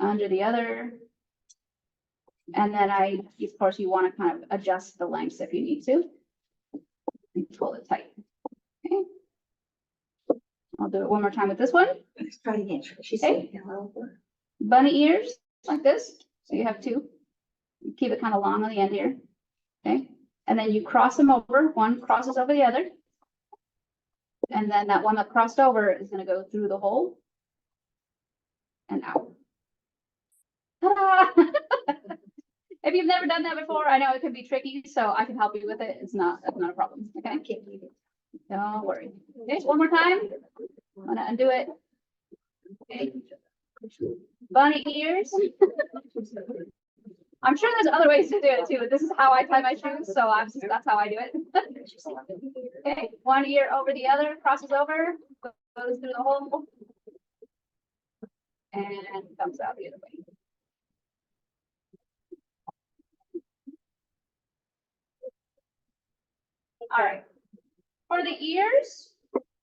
under the other. And then of course, you want to kind of adjust the lengths if you need to. And pull it tight. Okay. I'll do it one more time with this one. Let's try it again. She Okay. said hello. Bunny ears like this. So you have two. You keep it kind of long on the end here. Okay. And then you cross them over. One crosses over the other. And then that one that crossed over is going to go through the hole and out. Ta-da! If you've never done that before, I know it can be tricky, so I can help you with it. That's not a problem. Okay. Don't worry. Okay, one more time. I'm gonna undo it. Okay. Bunny ears. I'm sure there's other ways to do it too, but this is how I tie my shoes, so that's how I do it. Okay, one ear over the other, crosses over, goes through the hole, and comes out the other way. All right. For the ears,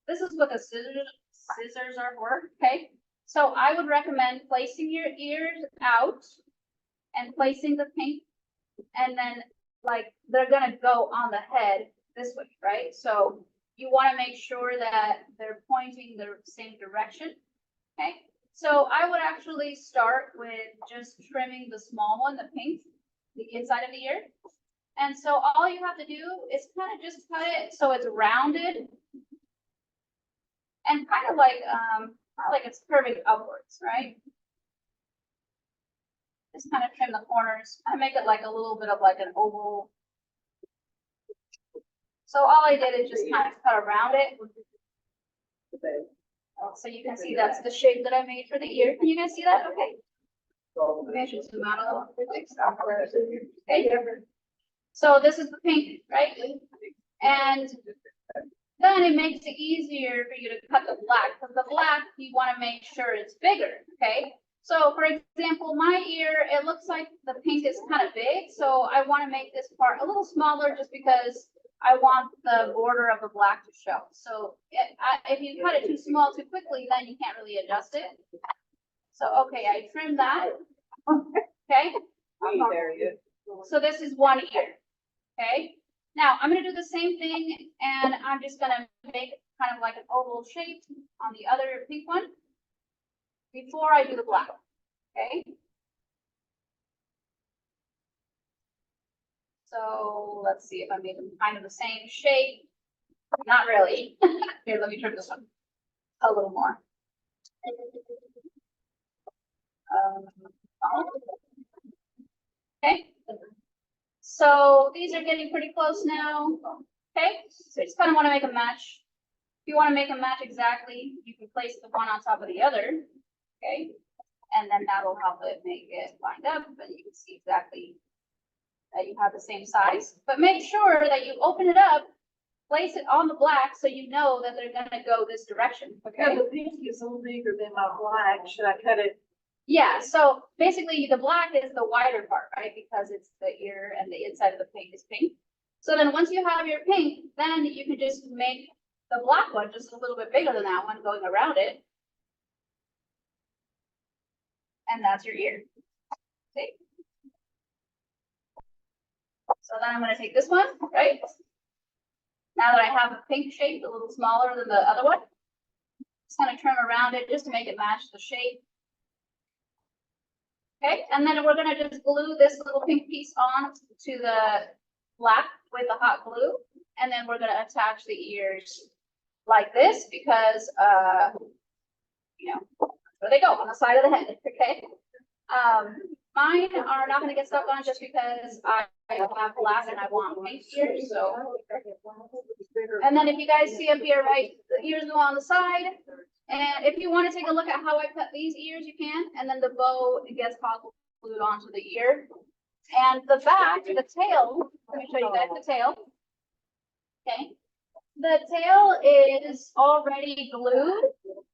this is what the scissors are for, okay? So I would recommend placing your ears out and placing the pink, and then like they're gonna go on the head this way, right? So you wanna make sure that they're pointing the same direction, okay? So I would actually start with just trimming the small one, the pink, the inside of the ear. And so all you have to do is kind of just cut it so it's rounded and kind of like, not like it's curving upwards, right? Just kind of trim the corners. I make it like a little bit of like an oval. So all I did is just kind of cut around it. So you can see that's the shape that I made for the ear. Can you guys see that? Okay. Maybe I should zoom out a little. Okay. So this is the pink, right? And then it makes it easier for you to cut the black, because the black, you want to make sure it's bigger, okay? So for example, my ear, it looks like the pink is kind of big, so I want to make this part a little smaller just because I want the border of the black to show. So if you cut it too small too quickly, then you can't really adjust it. So, okay, I trimmed that, okay? So this is one ear. Okay, now I'm gonna do the same thing, and I'm just gonna make kind of like an oval shape on the other pink one before I do the black. Okay. So let's see if I made them kind of the same shape. Not really. Here, let me turn this one a little more. Um, Okay. So these are getting pretty close now. Okay, so you just kind of want to make a match. If you want to make a match exactly, you can place the one on top of the other. Okay, and then that'll help it make it lined up, and you can see exactly that you have the same size. But make sure that you open it up, place it on the black so you know that they're gonna go this direction, Yeah, okay? the pink is a little bigger than my black. Should I cut it? Yeah, so basically the black is the wider part, right? Because it's the ear and the inside of the pink is pink. So then once you have your pink, then you can just make the black one just a little bit bigger than that one going around it. And that's your ear. See? So then I'm gonna take this one, right? Now that I have a pink shape, a little smaller than the other one, just kind of trim around it just to make it match the shape. Okay, and then we're gonna just glue this little pink piece on to the black with the hot glue. And then we're gonna attach the ears like this because, you know, where they go, on the side of the head, okay? Mine are not gonna get stuck on just because I have black and I want pink ears, so. And then if you guys see up here, right, the ears go on the side. And if you want to take a look at how I cut these ears, you can, and then the bow gets hot glued onto the ear. And the back, the tail, let me show you guys the tail. Okay, the tail is already glued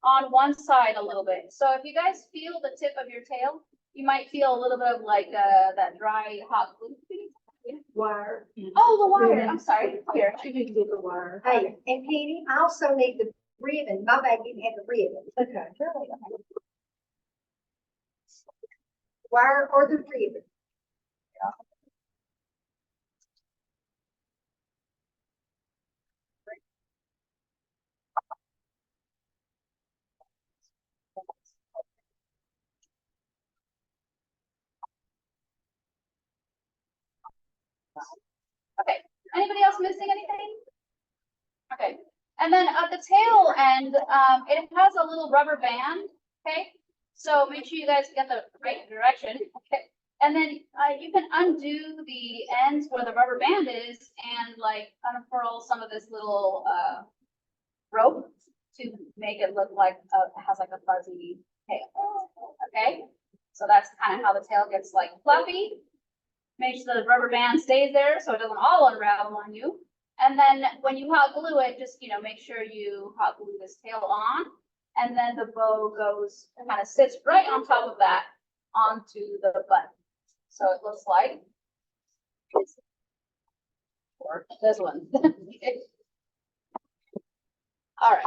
on one side a little bit. So if you guys feel the tip of your tail, you might feel a little bit of like that dry hot glue. Wire. Oh, the wire, I'm sorry, here. You can get the wire. Hey, and Penny, I also need the ribbon. My bag didn't have the ribbon. Okay. Wire or the ribbon. Okay, anybody else missing anything? Okay, and then at the tail end, it has a little rubber band, okay? So make sure you guys get the right direction, okay? And then, you can undo the ends where the rubber band is and like unfurl some of this little, rope to make it look like, it has like a fuzzy tail, okay? So that's kind of how the tail gets like fluffy. Make sure the rubber band stays there so it doesn't all unravel on you. And then when you hot glue it, just, you know, make sure you hot glue this tail on. And then the bow goes, kind of sits right on top of that onto the butt. So it looks like or this one. All right.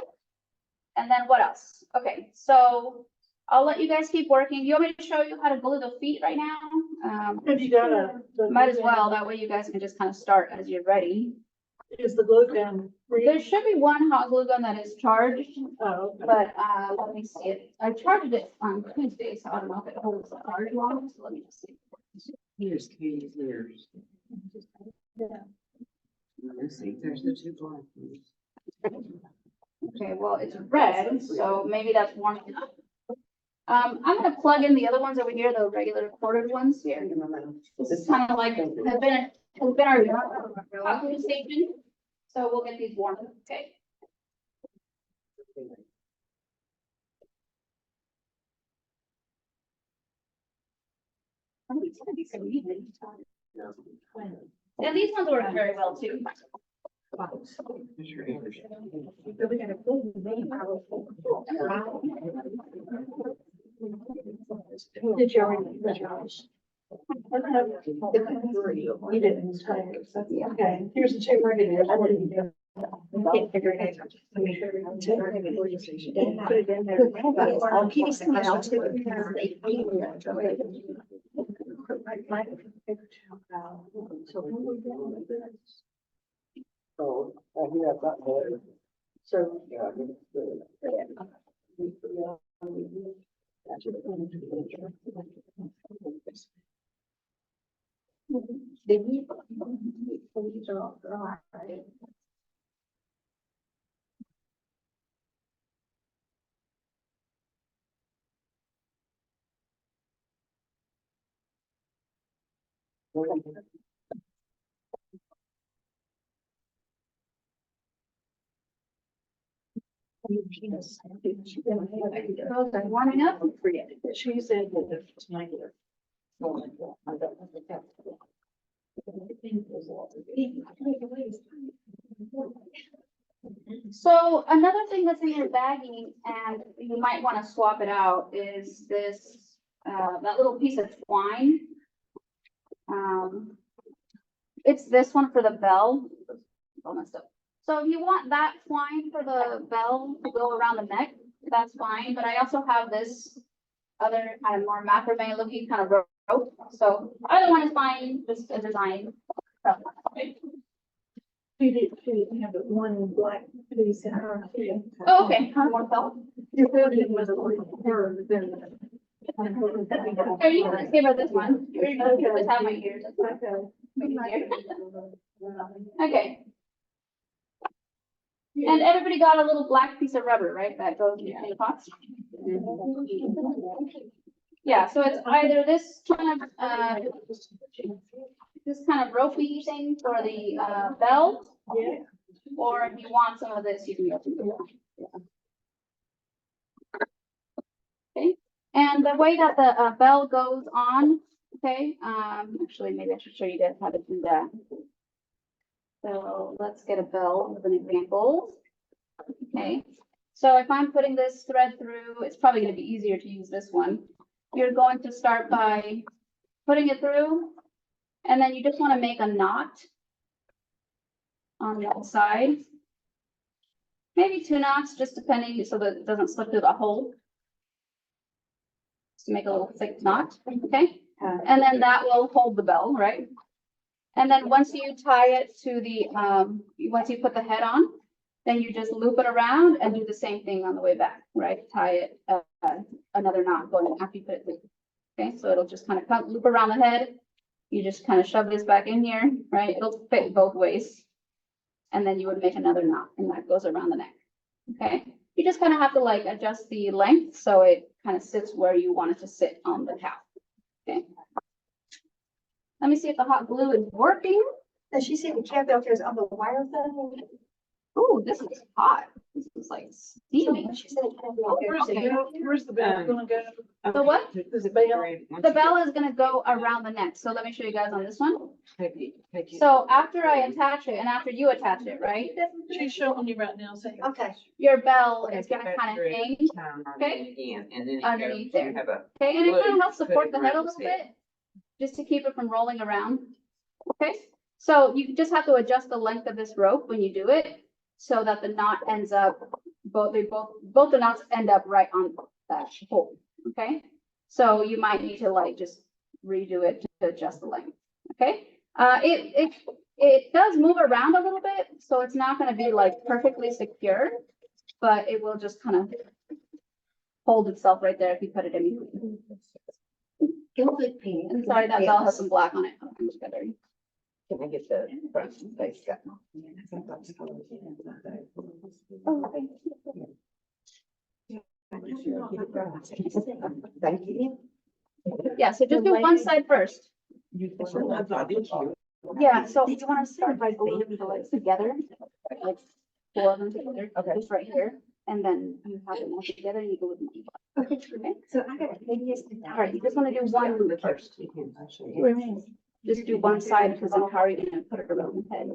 And then what else? Okay, so I'll let you guys keep working. You want me to show you how to glue the feet right now? Have you got Might as well. That way you guys can just kind of start as you're ready. Is the glue gun free? There should be one hot glue gun that is charged, Oh, okay. but let me see it. I charged it on Tuesday, so I don't know if it holds the charge long, so let me just see. Here's Katie's ears. Let's see, there's the two black ones. Okay, well, it's red, so maybe that's warm enough. I'm gonna plug in the other ones over here, the regular corded ones here. This is kind of like, has been our hot glue station. So we'll get these warm, okay? Oh, it's gonna be so even. And these ones work very well too. Here's your ears. Did you already? You didn't. Okay, here's the two regulars. What did you do? Can't figure it out. Put it in there. Oh, Penny's coming out too. Oh, yeah, that one. So. Yeah. Warming up. She said that it's my. So another thing that's in your bagging, and you might want to swap it out, is this, that little piece of twine. It's this one for the bell. All messed up. So if you want that twine for the bell to go around the neck, that's fine, but I also have this other kind of more macrame looking kind of rope. So either one is fine, just a design. She didn't have it one black piece in her. Oh, okay, kind of more belt. Your building was her, then. Here, you can just give her this one. You can just have my ears. That's fine. Okay. And everybody got a little black piece of rubber, right, that goes in the pots? Yeah, so it's either this kind of ropey thing for the bell, Yeah. or if you want some of this, you can go through the. Okay, and the way that the bell goes on, okay, actually, maybe I should show you guys how to do that. So let's get a bell as an example. Okay, so if I'm putting this thread through, it's probably gonna be easier to use this one. You're going to start by putting it through, and then you just wanna make a knot on the outside. Maybe 2 knots, just depending, so that it doesn't slip through the hole. Just to make a little thick knot, okay? And then that will hold the bell, right? And then once you tie it to the, once you put the head on, then you just loop it around and do the same thing on the way back, right? Tie it, another knot going after you put it through. Okay, so it'll just kind of loop around the head. You just kind of shove this back in here, right? It'll fit both ways. And then you would make another knot, and that goes around the neck. Okay, you just kind of have to like adjust the length so it kind of sits where you want it to sit on the cow. Okay. Let me see if the hot glue is working. Does she say the cat filter is on the wire thing? Oh, this is hot. This is like steaming. She said it can't be Where's the bell? Where's the bell gonna go? The what? The bell. The bell is gonna go around the neck. So let me show you guys on this one. Take it. So after I attach it and after you attach it, right? She's showing you right now, saying. Okay. Your bell is gonna kind of hang, okay, Again, and then it underneath goes, there. you have a, okay, and it kind of helps Put it support the head a around little his head. bit, just to keep it from rolling around. Okay, so you just have to adjust the length of this rope when you do it, so that the knot ends up, both the knots end up right on that hole, okay? So you might need to like just redo it to adjust the length, okay? It does move around a little bit, so it's not gonna be like perfectly secure, but it will just kind of hold itself right there if you put it in between. And sorry, that bell has some black on it. I'm just gonna- can I get the front face? Oh, okay. Thank you. Yeah, so just do one side first. You. Yeah, so you wanna start by gluing the legs together, like 4 of them together, Okay. just right here, and then you have them all together and you go with them. Okay, Okay, so I got maybe it's. all right, you just wanna do one loop first. Just do one side, because then how are you gonna put it around the head?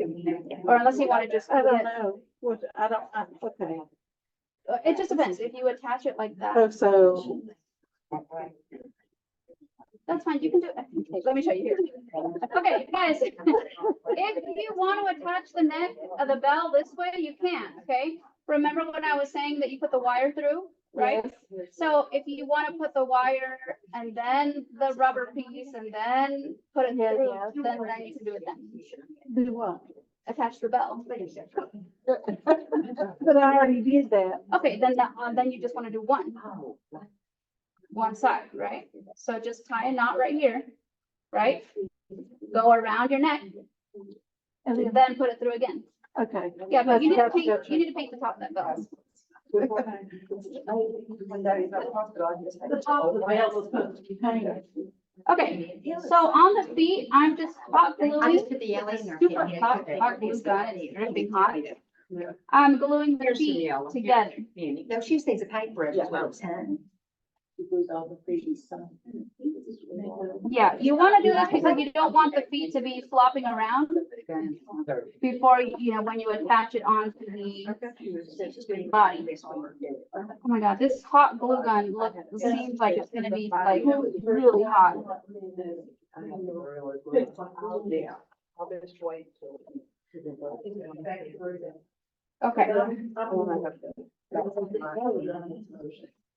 Or unless you wanna just. I don't know. What, okay. It just depends, if you attach it like that. Oh, so. That's fine, you can do it. Okay, let me show you here. Okay, guys, if you want to attach the neck of the bell this way, you can, okay? Remember when I was saying that you put the wire through, right? So if you want to put the wire and then the rubber piece and then put it through, then you can do it then. Do what? Attach the bell. But I already did that. Okay, then you just want to do one side, right? So just tie a knot right here, right? Go around your neck and then put it through again. Okay. Yeah, but you need to paint, Gotcha. you need to paint the top of that bell. The top of the bell was supposed to be painted. Okay, so on the feet, I'm just hot I gluing, just put the yellow in there. super hot glue gun, it's dripping hot. I'm gluing the Here's some feet yellow. together. No, she just needs a paintbrush as well. Yeah, you wanna do this because you don't want the feet to be flopping around before, when you attach it onto the body. Oh my god, this hot glue gun, look, seems like it's gonna be like really hot. Yeah, I'll just wait till. Okay.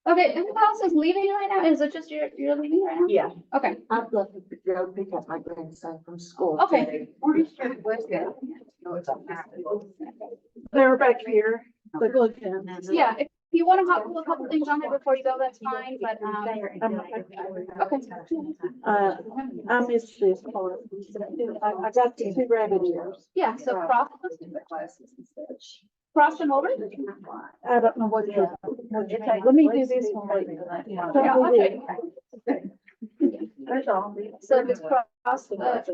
Okay, who else is leaving right now? Is it just you're leaving right now? Yeah. Okay, I've left to go pick up my grandson from school. okay. They're back here. The glue pens. Yeah, if you wanna hot glue a couple things on there before you go, that's fine, but, okay. I missed this part. I got the two rabbit ears. Yeah, so cross them over. I don't know what you're, let me do this one later. Yeah, okay. That's all. So just cross the. Cross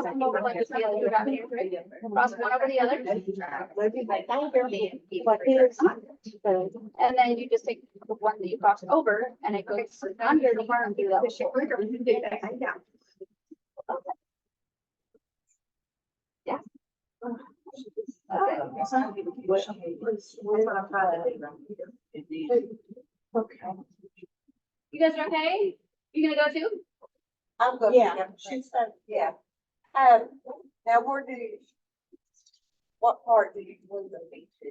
them over like the other you got here, right? Cross one over the other. Like this. And then you just take the one that you crossed over and it goes under the arm through that. Yeah. Okay. You guys are okay? You gonna go too? I'm going, Yeah. she said, Yeah. now what part do you glue the feet to?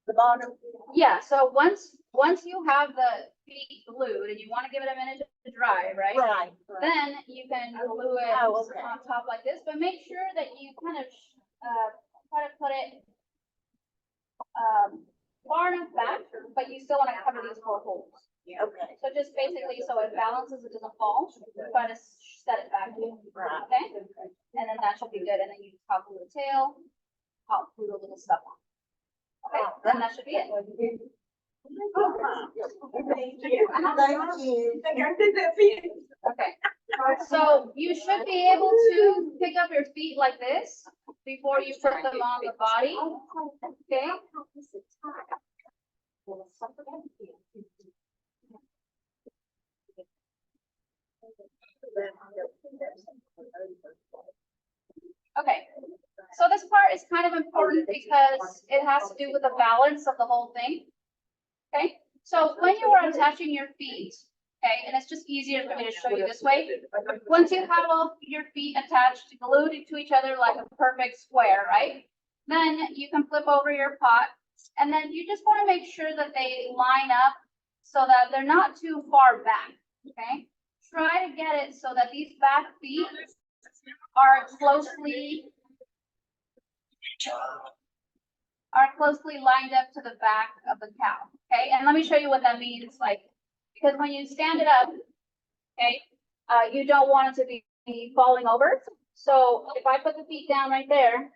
The bottom? Yeah, so once you have the feet glued and you wanna give it a minute to dry, right? Right. Then you can glue it Oh, okay. on top like this, but make sure that you kind of, try to put it, far enough back, but you still wanna cover these four holes. Okay. So just basically, so it balances, it doesn't fall, try to set it back, Right. okay? And then that should be good, and then you hot glue the tail, hot glue the little stuff on. Okay, then that should be it. Thank you. Okay, so you should be able to pick up your feet like this before you put them on the body, okay? Okay, so this part is kind of important because it has to do with the balance of the whole thing. Okay, so when you are attaching your feet, okay, and it's just easier for me to show you this way. Once you have all your feet attached, glued to each other like a perfect square, right? Then you can flip over your pot, and then you just want to make sure that they line up so that they're not too far back, okay? Try to get it so that these back feet are closely lined up to the back of the cow, okay? And let me show you what that means, like, because when you stand it up, okay, you don't want it to be falling over. So if I put the feet down right there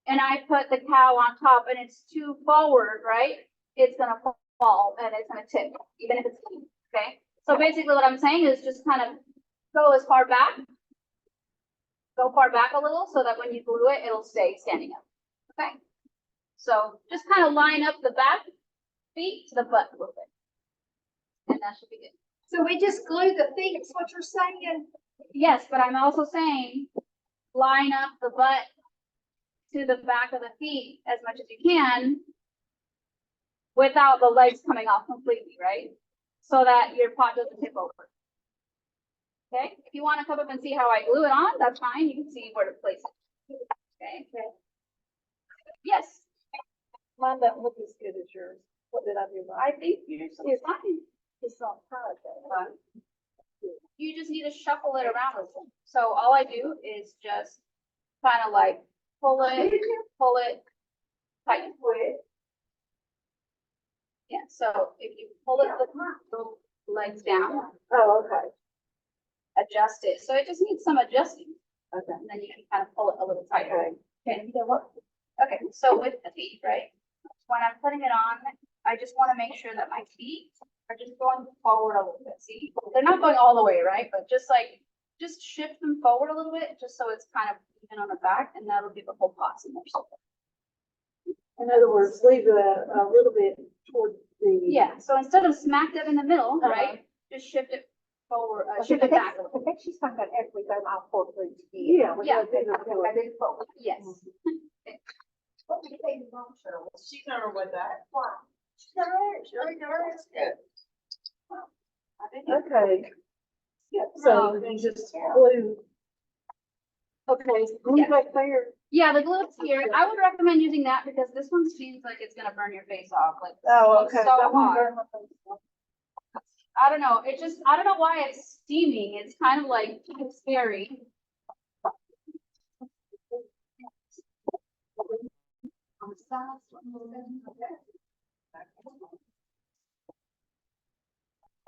and I put the cow on top and it's too forward, right? It's gonna fall and it's gonna tip, even if it's clean, okay? So basically what I'm saying is just kind of go as far back. Go far back a little so that when you glue it, it'll stay standing up, okay? So just kind of line up the back feet to the butt a little bit. And that should be good. So we just glue the feet, is what you're saying? Yes, but I'm also saying line up the butt to the back of the feet as much as you can without the legs coming off completely, right? So that your pot doesn't tip over. Okay, if you want to come up and see how I glue it on, that's fine. You can see where to place it. Okay. Yes, Mine doesn't look as good as yours. What did I do wrong? I think yours is fine. It's not tied though. You just need to shuffle it around. So all I do is just kind of like pull it, tighten it. Yeah, so if you pull it the legs down, Oh, okay. adjust it. So it just needs some adjusting. Okay. And then you can kind of pull it a little tighter. Okay. Okay, so with the feet, right? When I'm putting it on, I just want to make sure that my feet are just going forward a little bit. See, they're not going all the way, right? But just like, just shift them forward a little bit, just so it's kind of even on the back, and that'll give the whole pot some more support. In other words, leave a little bit toward the. Yeah, so instead of smack dab in the middle, right, just shift it forward, shift it back a little. I think she's talking about after we go out for the. Yeah. Yeah. I did forward. Yes. What did you say, Mom, Cheryl? She's never with that. Why? She already knows. Good. Okay. So you just glue. Okay, glue Yeah. back there. Yeah, the glue's here. I would recommend using that because this one seems like it's gonna burn your face off, like. Oh, it's okay. So That one hot. burned my face. I don't know, it just, I don't know why it's steaming. It's kind of like scary.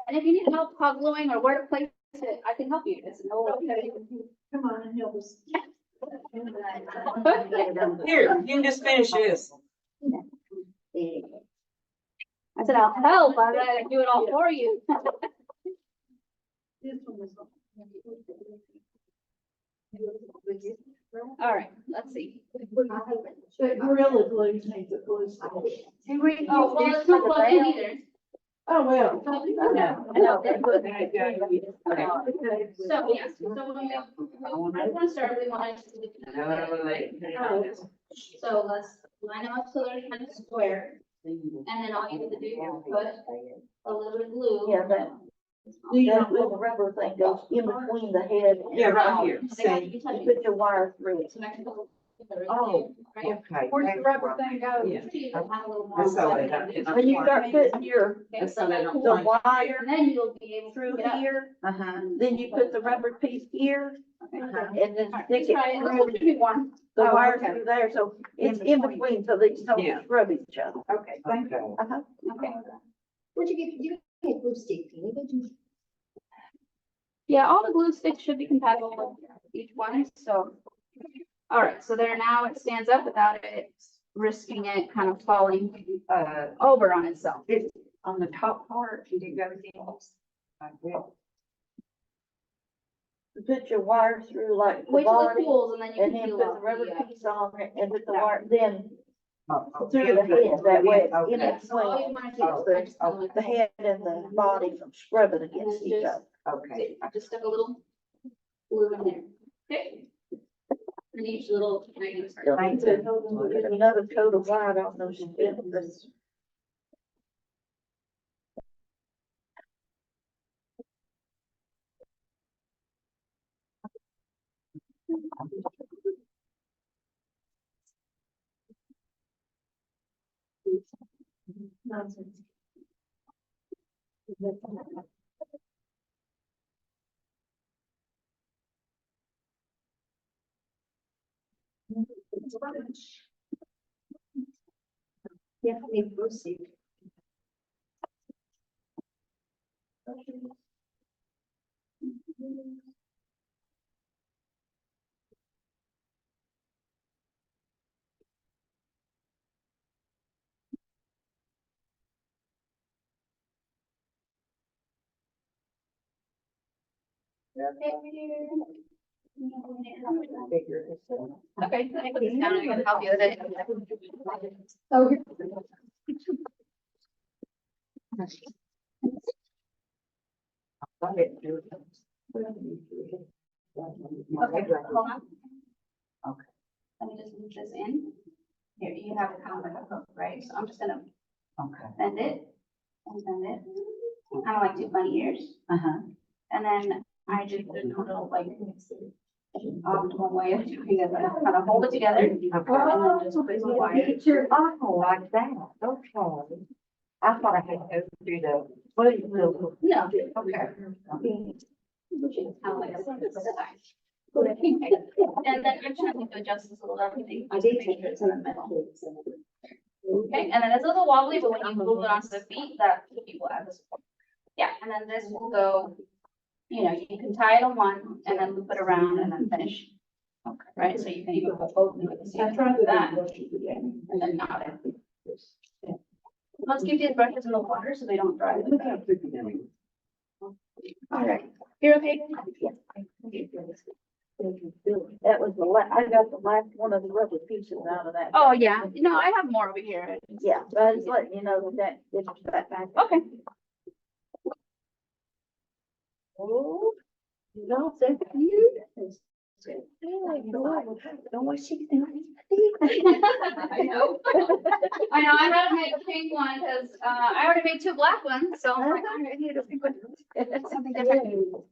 And if you need help hot gluing or where to place it, I can help you. It's no. Okay, come on and help us. Here, you can just finish this. I said, I'll help, I'm not gonna do it all for you. This one is. All right, let's see. That Gorilla Glue needs a glue stick. Oh, well, it's not plugged in either. Oh, well. So, yeah, so when we, I want to start, we want to. So let's line them up so they're kind of square, and then all you have to do is put a little bit of glue. Yeah, that little rubber thing goes in between the head. and Yeah, right the here. They have to be You touching. put your wire through it. So next to Oh, right? Okay. Where's the rubber thing go? Yeah. You can have a little more. That's all I got. When you start putting your, Okay, So they don't the like- wire And then you'll be able to through get up. here, Uh-huh. then you put the rubber piece here, Okay. and then All right, stick let's try it. it Let's through hope it be warm. the Oh, wire okay. through there, so it's in between, so they don't Yeah. rub each other. Okay, thank you. Uh-huh. Okay. Where'd you get, you get glue stick, Penny, did you? Yeah, all the glue sticks should be compatible with each one, so. All right, so there now it stands up without it risking it kind of falling over on itself. It's on the top part, you didn't go everything else. Like that. Put your wire through like the Wait till it body, cools and then you and can then peel put off the rubber the, piece on it, and put the wire, then Oh, through the head, that way it's in Okay. its so all you swing. want to do is just kind of like The head and the body from scrubbing against each other. Okay. I just stuck a little glue in there. Okay. And each little. Thank you. Put another coat of white on those fibers. Yeah, maybe glue stick. Okay, let me put this down and I can help you with it. Oh, Okay, hold on. Okay. Let me just move this in. Here, you have it kind of like a hook, right? So I'm just gonna Okay. bend it and bend it, kind of like two bunny ears. Uh-huh. And then I just did a little like optimal way of doing it, like kind of hold it together. And then just place the wire. It's your uncle like that, okay. I thought I had to go through the, what is the? No. Okay. Which is kind of like a size. And then I'm trying to adjust this a little everything. I did take it in the middle. Okay, and then it's a little wobbly, but when you move it onto the feet, that people have the support. Yeah, and then this will go, you know, you can tie it on one and then loop it around and then finish. Okay, right, so you can even put both in with the same. I tried that, that. and then knot it. Let's keep these brushes in the water so they don't dry. All right, you're okay? That was I got the last one of the rubber pieces out of that. Oh, yeah, no, I have more over here. Yeah, but I was letting you know that it's back. Okay. Oh, you know, so you. Know what she's doing. I know. I know, I had to make a pink one because, I already made 2 black ones, so I'm like, I need a pink one. Something different.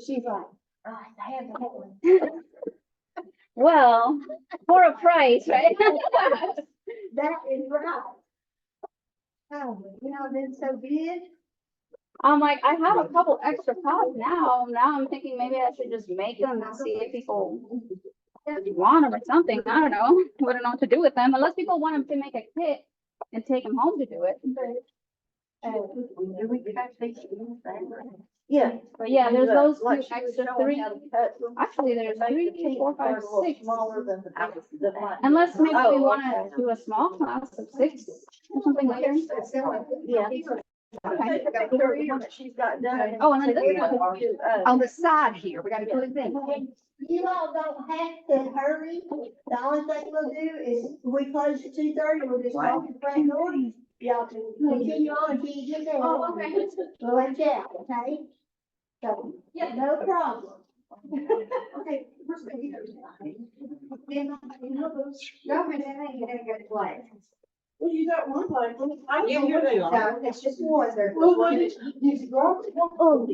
She's like, oh, I have the whole one. Well, for a price, right? That is right. Oh, you know, then so big. I'm like, I have a couple extra pots now. Now I'm thinking maybe I should just make them and see if people want them or something. I don't know. I don't know what to do with them unless people want them to make a kit and take them home to do it. Do we cut these? Yeah. But yeah, there's those Like 2 she was extra showing 3. how to cut them. Actually, there's Make the 3, teeth 4, 5, part a little 6. Smaller than the one. Unless maybe Oh, we want okay. to do a small class of 6 or something later. Yeah. Okay. She's got done. Oh, and then this one. On the side here, we gotta put it in. You all don't have to hurry. The only thing we'll do is, we close at 2:30, we'll just talk to the front door. Y'all can continue on until you get there. Oh, okay. We'll let you out, okay? So, Yeah. no problem. Okay. No, but then I get a good play. Well, you got one like, Yeah, here they are. No, it's just one. There's Well, one. you dropped it. Oh,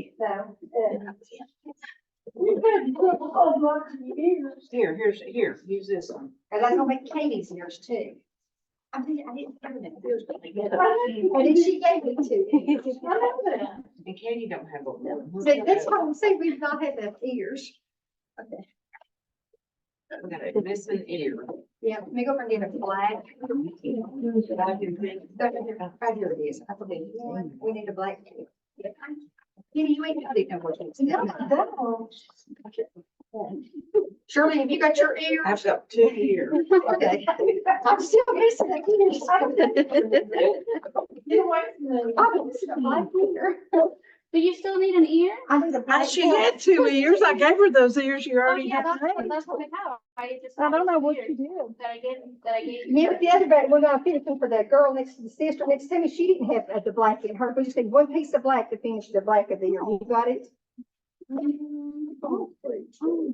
Here, use this one. And that's gonna make Katie's ears too. I didn't give it. Oh, And then she gave it to me. And Katie don't have a. See, that's why I'm saying we've not had the ears. We got a missing ear. Yeah, let me go over and get a black. Right here it is. I believe. We need a black. Katie, you ain't got it. No. Shirley, have you got your ear? I've got 2 ears. Okay. I'm still missing a Get away from me. I'm missing a black ear. Do you still need an ear? I need a black. She had 2 ears. I gave her those ears you Oh, already yeah, had. that's what we have. I just. I don't know what ears you did. that I gave. Me with the other bag, we're gonna finish them for the girl next to the sister next to me. She didn't have the black in her. We just need one piece of black to finish the black of the ear. You got it? Oh, I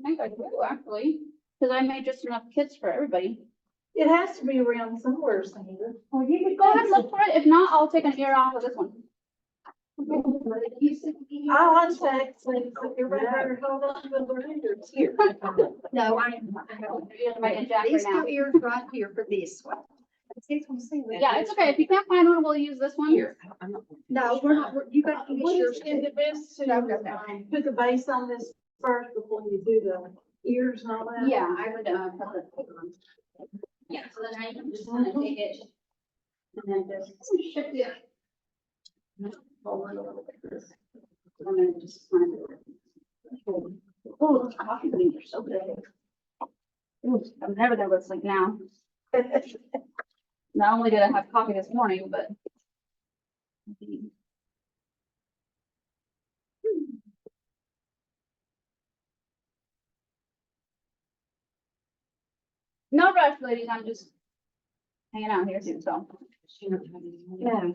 think I do actually, because I made just enough kits for everybody. It has to be around somewhere, Sandra. Oh, you could Go ahead and look for it. If not, I'll take an ear off of this one. I'll untack things. Everybody better hold on to their ears. Here. No, I. Like a jack These right now. 2 ears right here for this one. Yeah, it's okay. If you can't find one, we'll use this one. Here. I'm not. No, we're not, you got to finish What yours. is it best to No, no, no. put the base on this first before you do the ears and all that? Yeah, I would, put the. Yeah, so then I can just kind of take it. And then just shift it. Forward a little bit. And then just kind of. Oh, those coffee beans are so good. Ooh, I'm never gonna go to sleep now. Not only did I have coffee this morning, but. No rush, ladies, I'm just hanging out here too, so. She don't have any more. Yeah.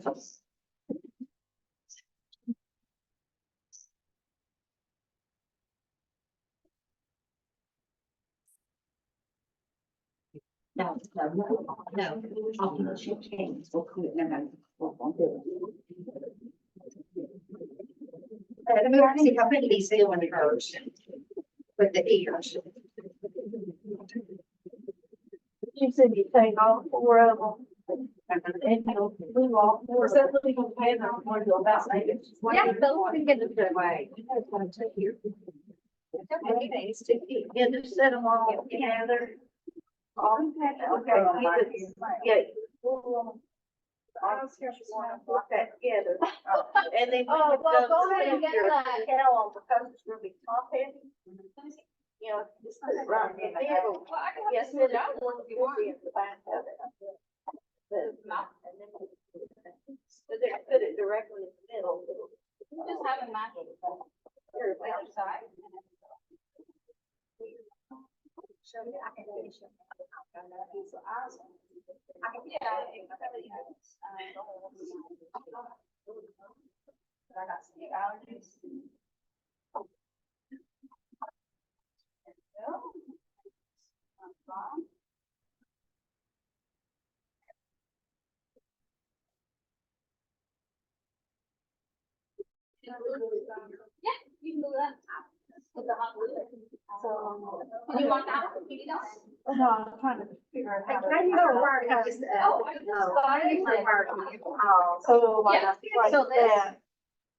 No. She changed. We'll clean it. No, we'll do Let me see how many these do in hers. With the ears. She said you take all 4 of them. And you'll move all 4. Is that really gonna pay them more to about maybe? Yeah, so we can get this Way. That's what I'm saying here. Yeah, just set them all together. Okay. Yeah. Put that together. And then. Oh, well, go ahead and get that. Tell them because it's gonna be top heavy. You know, just put it right in the middle. Yes, it is. If you want. The back of it. The mouth and then. show you, I can finish it. But I got some allergies. Yeah, you can do that. With the hot glue. So, do you want that? Do you know? No, I'm trying to figure out how to. How do you know where it goes? Oh, I just thought I usually wear it. Oh, like Yeah, like so this- that.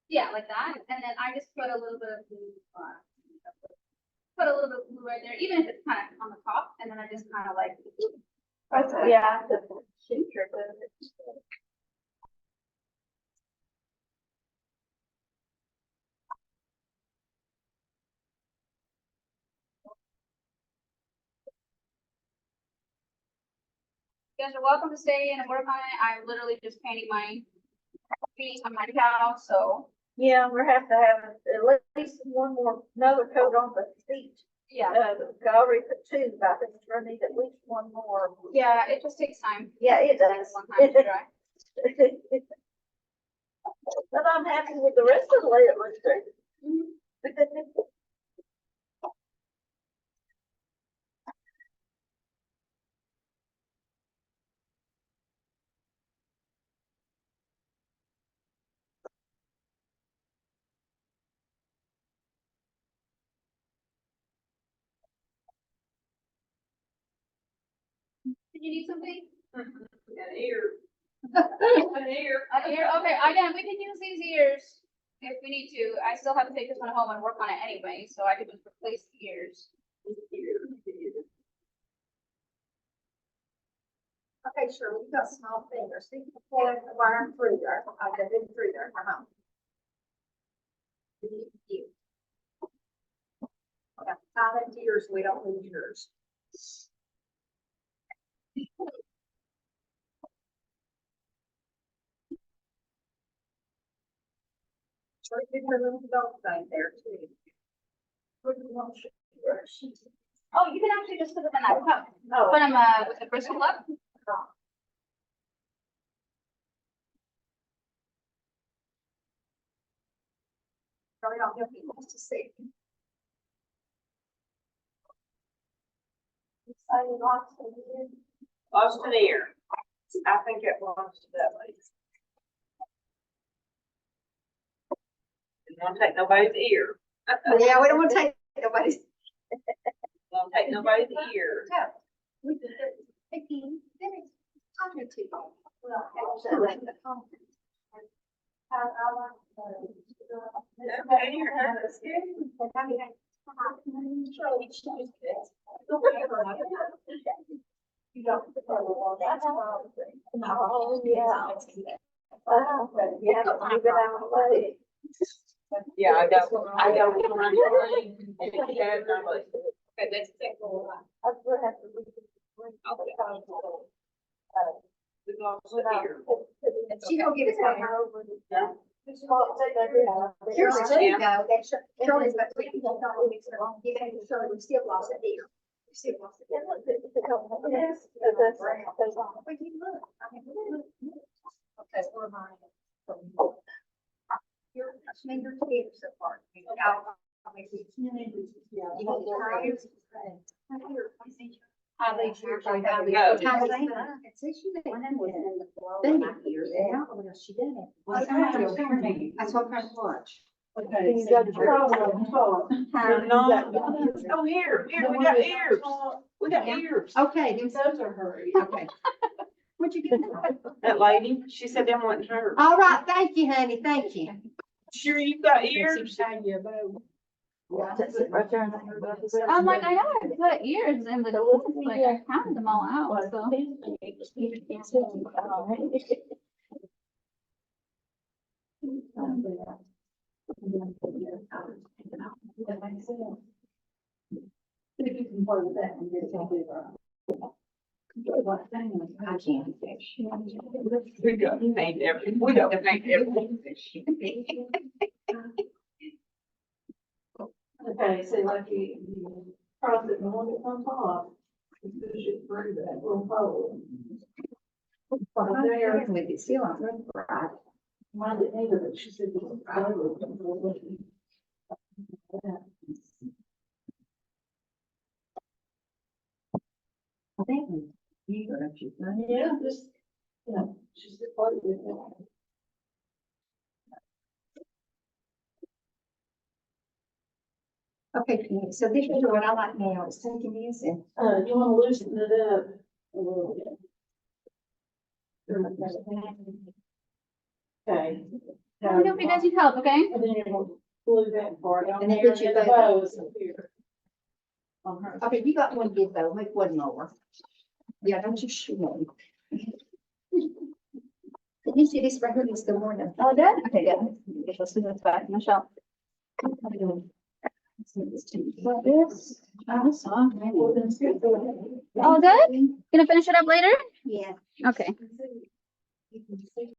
Yeah, like that, and then I just put a little bit of glue, put a little bit of glue right there, even if it's kind of on the top, and then I just kind of like. Yeah. the shoe trick with it. You guys are welcome to stay in and work on it. I'm literally just painting my feet on my cow, so. Yeah, we're have to have at least one more, another coat on the feet. Yeah, I already put two, but I think we're gonna need at least one more. yeah, it just takes time. Yeah, it does. One time to dry. But I'm happy with the rest of the way it looks too. Did you need something? An ear. An ear. An ear, okay, again, we can use these ears if we need to. I still have to take this one home and work on it anyway, so I could just replace the ears. Okay, sure, you've got small fingers, so you can pull the wire through there, I've got it through there, come on. You. Okay, silent tears, we don't lose yours. Sure, you can little dog thing there too. Oh, you can actually just put it in that cup. Oh. Put them, with the bristle up. Sorry, I'll help you to see. Lost an ear. I think it belongs to that lady. Didn't want to take nobody's ear. Yeah, we don't want to take nobody's. Won't take nobody's ear. We did it. Picking, then it's talking to you. Okay, your hand is good. Oh, yeah. Yeah, you've been out of the way. Yeah, I got. Okay, that's it. I would have to read it. We lost an ear. She gonna give us one. Here's two Yeah. go, that's Shirley's about to, you don't know, it's wrong, you can, Shirley, we still lost it here. We still lost it. Yes, Where do you look? I mean, look. Okay, where am I? Your finger together so far. I'll make you. You want the tires? I leave yours right No. What time is it? It says she did. Been here. Yeah, well, she did it. That's what I'm trying to watch. Okay. You got the problem. You're not. Oh, here, we got ears. We got ears. Okay, then Those are hers. okay. What'd you get? That lady, she said them wasn't hers. All right, thank you, honey, thank you. Sure you got ears? That's it right there. I'm like, I know I put ears in the, like, I counted them all out, so. I can't. We got to paint everything. We got to paint everything. Okay, so like you across it and one that's on top. And push it through that little hole. Well, there, with it still on the right. Mine didn't either, but she said it was probably. I think you were, if you. Yeah, just, yeah, she said part of it. Okay, Penny, so this is what I like now, it's taking this and. You wanna loosen it up a little bit. Okay. Let me know if you guys need help, okay? And then you're gonna glue that part on And then there, put your and the bow. bows up here. On her. Okay, you got one good though, make one more. Yeah, don't you shoot me. Did you see this right here, this the morning? All good? Okay, good. Okay, let's do this back, Michelle. Like this. Awesome. All good? Gonna finish it up later? Yeah. Okay.